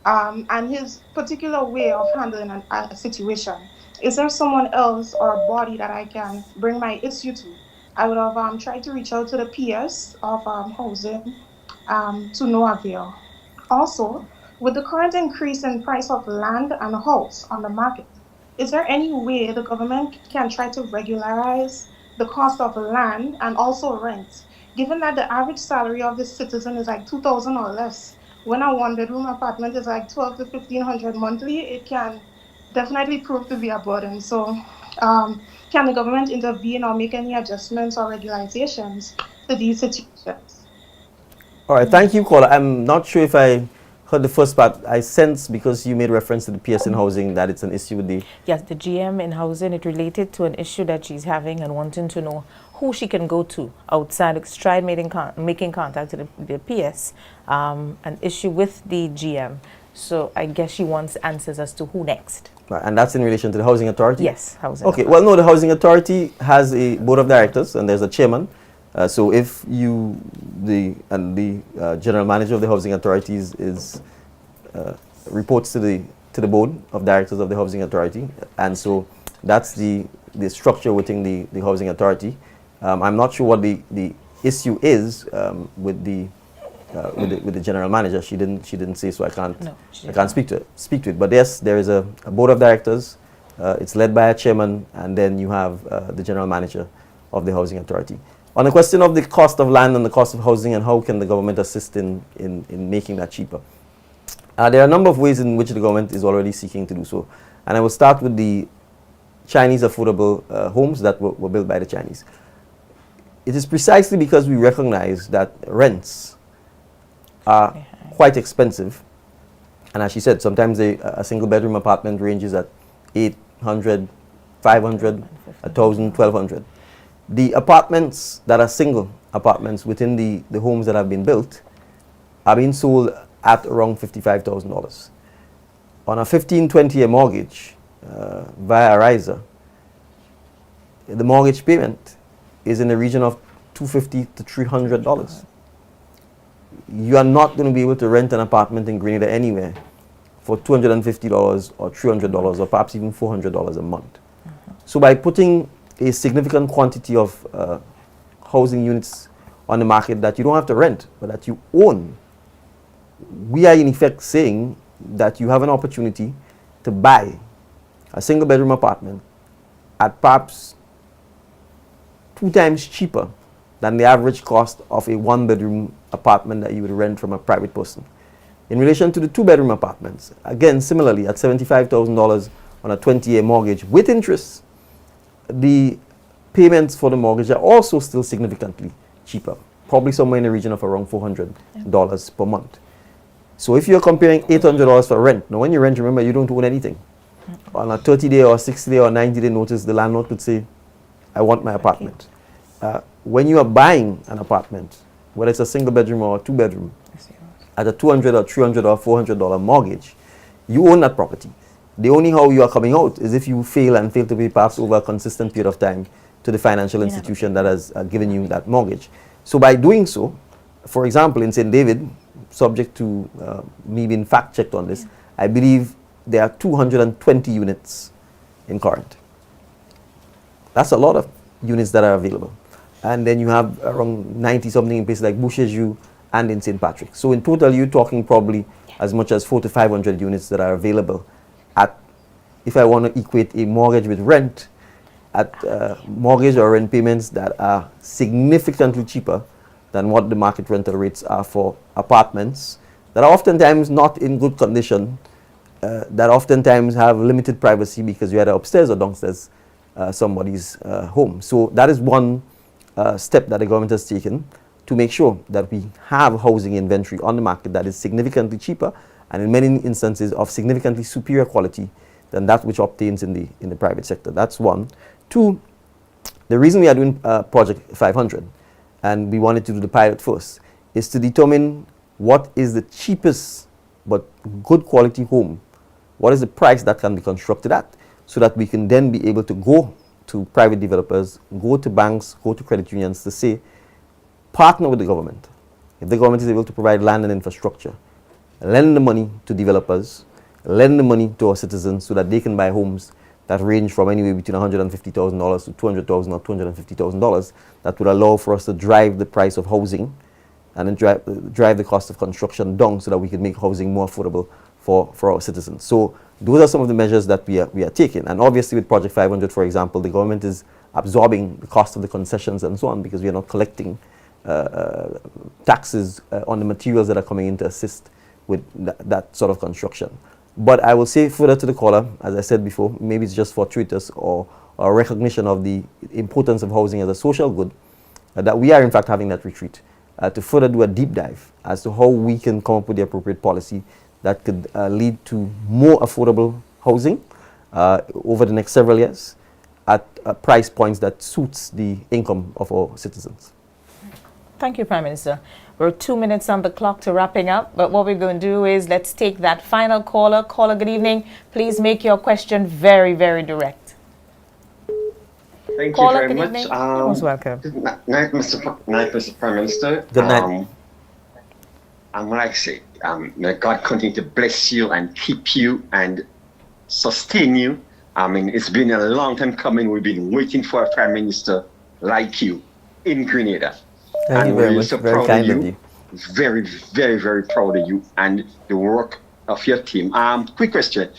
and his particular way of handling a situation. Is there someone else or a body that I can bring my issue to? I would have tried to reach out to the PS of housing to no avail. Also, with the current increase in price of land and house on the market, is there any way the government can try to regularize the cost of land and also rent? Given that the average salary of the citizen is like $2,000 or less, when a one-bedroom apartment is like $1,200 to $1,500 monthly, it can definitely prove to be a burden. So, can the government intervene or make any adjustments or regularizations to these situations? All right, thank you, caller. I'm not sure if I heard the first part. I sense, because you made reference to the PS in housing, that it's an issue with the... Yes, the GM in housing. It related to an issue that she's having and wanting to know who she can go to outside, tried making contact to the PS, an issue with the GM. So I guess she wants answers as to who next. Right, and that's in relation to the Housing Authority? Yes, Housing Okay, Authority. well, no, the Housing Authority has a board of directors and there's a chairman. So if the general manager of the Housing Authorities reports to the board of directors of the Housing Authority, and so that's the structure within the Housing Authority. I'm not sure what the issue is with the general manager. She didn't say, so I can't speak to it. But yes, there is a board of directors. It's led by a chairman, and then you have the general manager of the Housing Authority. On the question of the cost of land and the cost of housing and how can the government assist in making that cheaper, there are a number of ways in which the government is already seeking to do so. And I will start with the Chinese affordable homes that were built by the Chinese. It is precisely because we recognize that rents are quite expensive. And as she said, sometimes a single bedroom apartment ranges at $800, $500, $1,000, $1,200. The apartments that are single apartments within the homes that have been built are being sold at around $55,000. On a 15-20-year mortgage via a riser, the mortgage payment is in the region of $250 to $300. You are not going to be able to rent an apartment in Grenada anywhere for $250 or $300 or perhaps even $400 a month. So by putting a significant quantity of housing units on the market that you don't have to rent, but that you own, we are in effect saying that you have an opportunity to buy a single bedroom apartment at perhaps 2 times cheaper than the average cost of a 1-bedroom apartment that you would rent from a private person. In relation to the 2-bedroom apartments, again, similarly, at $75,000 on a 20-year mortgage with interest, the payments for the mortgage are also still significantly cheaper, probably somewhere in the region of around $400 per month. So if you're comparing $800 for rent, now when you rent, remember, you don't own anything. On a 30-day or 60-day or 90-day notice, the landlord could say, I want my apartment. When you are buying an apartment, whether it's a single bedroom or a 2-bedroom, at a $200 or $300 or $400 mortgage, you own that property. The only how you are coming out is if you fail to pay perhaps over a consistent period of time to the financial institution that has given you that mortgage. So by doing so, for example, in St. David, subject to me being fact-checked on this, I believe there are 220 units in Corinth. That's a lot of units that are available. And then you have around 90-something in places like Boucherville and in St. Patrick. So in total, you're talking probably as much as 400 to 500 units that are available at, if I want to equate a mortgage with rent, at mortgage or rent payments that are significantly cheaper than what the market rental rates are for apartments that are oftentimes not in good condition, that oftentimes have limited privacy because you're either upstairs or downstairs somebody's home. So that is one step that the government has taken to make sure that we have housing inventory on the market that is significantly cheaper and in many instances of significantly superior quality than that which obtains in the private sector. That's one. Two, the reason we are doing Project 500 and we wanted to do the pilot first is to determine what is the cheapest but good quality home. What is the price that can be constructed at, so that we can then be able to go to private developers, go to banks, go to credit unions to say, partner with the government. If the government is able to provide land and infrastructure, lend the money to developers, lend the money to our citizens so that they can buy homes that range from anywhere between $150,000 to $200,000 or $250,000, that would allow for us to drive the price of housing and then drive the cost of construction down so that we can make housing more affordable for our citizens. So those are some of the measures that we are taking. And obviously with Project 500, for example, the government is absorbing the cost of the concessions and so on because we are not collecting taxes on the materials that are coming in to assist with that sort of construction. But I will say further to the caller, as I said before, maybe it's just fortuitous or a recognition of the importance of housing as a social good, that we are in fact having that retreat to further do a deep dive as to how we can come up with the appropriate policy that could lead to more affordable housing over the next several years at price points that suits the income of our citizens. Thank you, Prime Minister. We're 2 minutes on the clock to wrapping up, but what we're going to do is let's take that final caller. Caller, good evening. Please make your question very, very direct. Thank Caller, you very good much. evening. You're most welcome. Good night, Mr. Prime Minister. Good night. And what I say, may God continue to bless you and keep you and sustain you. I mean, it's been a long time coming. We've been waiting for a Prime Minister like you in Grenada. Thank you very much. Very kind of you. Very, very, very proud of you and the work of your team. Quick question.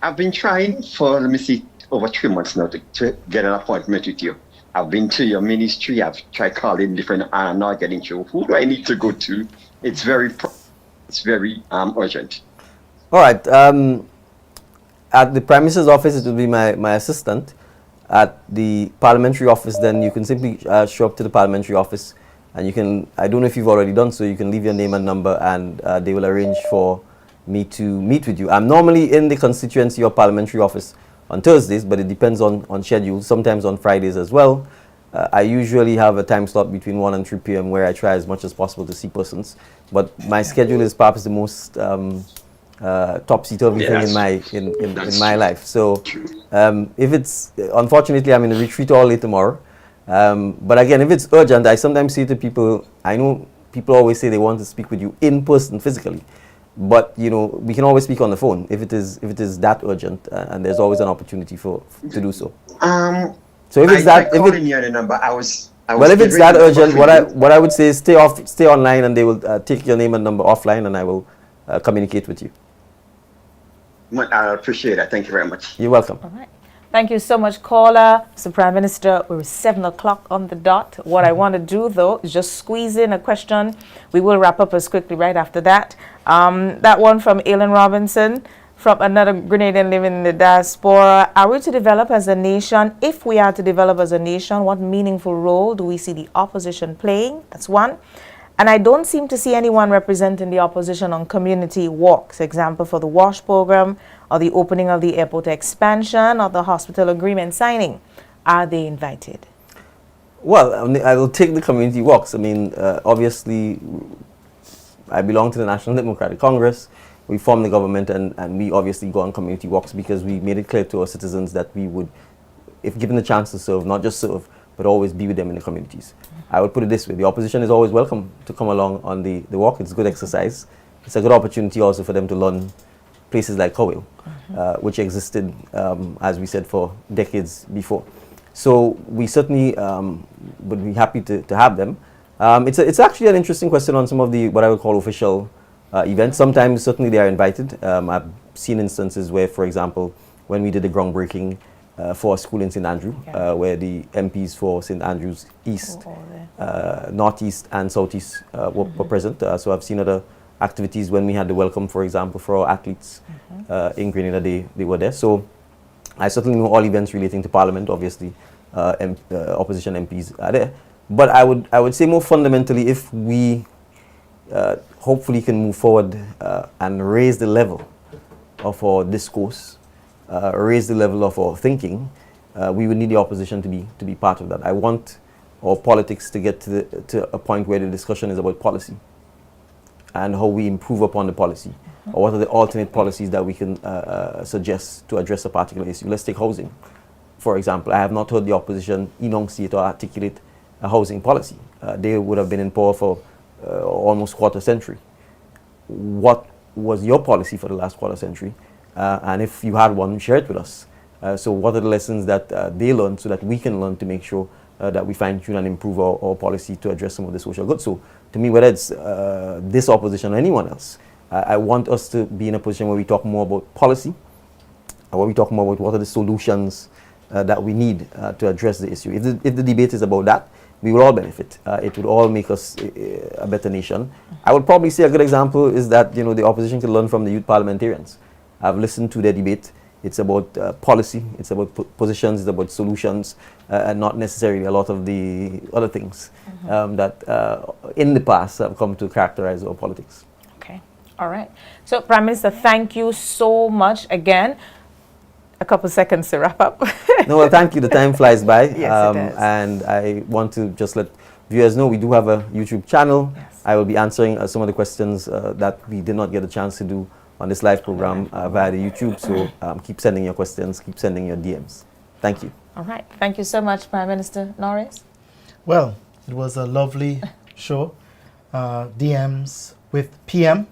I've been trying for, let me see, over 3 months now to get an appointment with you. I've been to your ministry. I've tried calling different, I'm not getting through. Who do I need to go to? It's very urgent. All right. At the Prime Minister's office, it will be my assistant. At the parliamentary office, then you can simply show up to the parliamentary office. And you can, I don't know if you've already done so, you can leave your name and number and they will arrange for me to meet with you. I'm normally in the constituency or parliamentary office on Thursdays, but it depends on schedule, sometimes on Fridays as well. I usually have a time slot between 1 and 3 p.m. where I try as much as possible to see persons. But my schedule is perhaps the most topsy-turvy thing in my life. So if it's, unfortunately, I'm in a retreat all day tomorrow. But again, if it's urgent, I sometimes say to people, I know people always say they want to speak with you in person physically, but you know, we can always speak on the phone if it is that urgent, and there's always an opportunity to do so. So if it's that, if it's that urgent, what I would say is stay online, and they will take your name and number offline, and I will communicate with you. I appreciate it. Thank you very much. You're welcome. All right. Thank you so much, caller. Mr. Prime Minister, we're 7 o'clock on the dot. What I want to do, though, is just squeeze in a question. We will wrap up as quickly right after that. That one from Aileen Robinson, from another Grenadian living in the diaspora. Are we to develop as a nation? If we are to develop as a nation, what meaningful role do we see the opposition playing? That's one. And I don't seem to see anyone representing the opposition on community walks, example for the WASH program, or the opening of the airport expansion, or the hospital agreement signing. Are they invited? Well, I will take the community walks. I mean, obviously, I belong to the National Democratic Congress. We form the government, and we obviously go on community walks because we made it clear to our citizens that we would, if given the chance to serve, not just serve, but always be with them in the communities. I would put it this way: the opposition is always welcome to come along on the walk. It's good exercise. It's a good opportunity also for them to learn places like Cowell, which existed, as we said, for decades before. So we certainly would be happy to have them. It's actually an interesting question on some of the, what I would call official events. Sometimes certainly they are invited. I've seen instances where, for example, when we did the groundbreaking for a school in St. Andrew, where the MPs for St. Andrews East, Northeast and Southeast were present. So I've seen other activities when we had the welcome, for example, for our athletes in Grenada, they were there. So I certainly know all events relating to Parliament, obviously, opposition MPs are there. But I would say more fundamentally, if we hopefully can move forward and raise the level of our discourse, raise the level of our thinking, we would need the opposition to be part of that. I want our politics to get to a point where the discussion is about policy and how we improve upon the policy, or what are the alternate policies that we can suggest to address a particular issue. Let's take housing, for example. I have not heard the opposition enunciate or articulate a housing policy. They would have been in power for almost quarter century. What was your policy for the last quarter century? And if you had one, share it with us. So what are the lessons that they learned so that we can learn to make sure that we fine-tune and improve our policy to address some of the social goods? So to me, whether it's this opposition or anyone else, I want us to be in a position where we talk more about policy, where we talk more about what are the solutions that we need to address the issue. If the debate is about that, we will all benefit. It would all make us a better nation. I would probably say a good example is that, you know, the opposition can learn from the youth parliamentarians. I've listened to their debate. It's about policy, it's about positions, it's about solutions, and not necessarily a lot of the other things that in the past have come to characterize our politics. Okay, all right. So, Prime Minister, thank you so much again. A couple seconds to wrap up. No, well, thank you. The time flies by. Yes, it does. And I want to just let viewers know we do have a YouTube channel. Yes. I will be answering some of the questions that we did not get a chance to do on this live program via the YouTube. So keep sending your questions, keep sending your DMs. Thank you. All right. Thank you so much, Prime Minister Norris. Well, it was a lovely show. DMs with PM.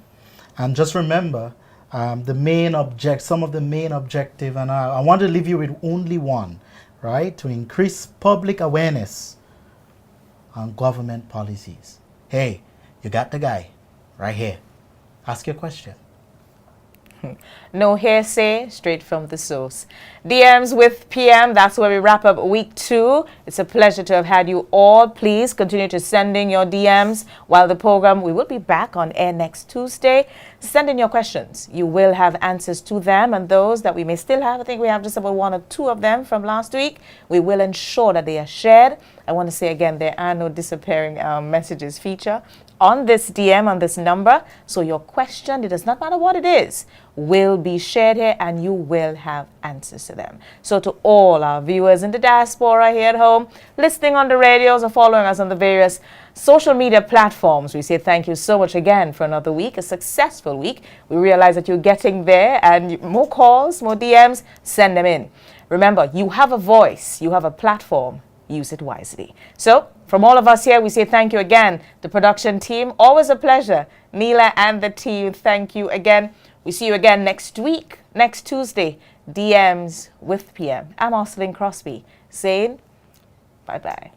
And just remember, some of the main objective, and I want to leave you with only one, right? To increase public awareness on government policies. Hey, you got the guy right here. Ask your question. No hearsay, straight from the source. DMs with PM, that's where we wrap up week 2. It's a pleasure to have had you all. Please continue to send in your DMs while the program, we will be back on air next Tuesday. Send in your questions. You will have answers to them, and those that we may still have, I think we have just about 1 or 2 of them from last week. We will ensure that they are shared. I want to say again, there are no disappearing messages feature on this DM, on this number. So your question, it does not matter what it is, will be shared here and you will have answers to them. So to all our viewers in the diaspora here at home, listening on the radios or following us on the various social media platforms, we say thank you so much again for another week, a successful week. We realize that you're getting there, and more calls, more DMs, send them in. Remember, you have a voice, you have a platform, use it wisely. So from all of us here, we say thank you again. The production team, always a pleasure. Neela and the team, thank you again. We see you again next week, next Tuesday, DMs with PM. I'm Arcelyn Crosby saying bye-bye.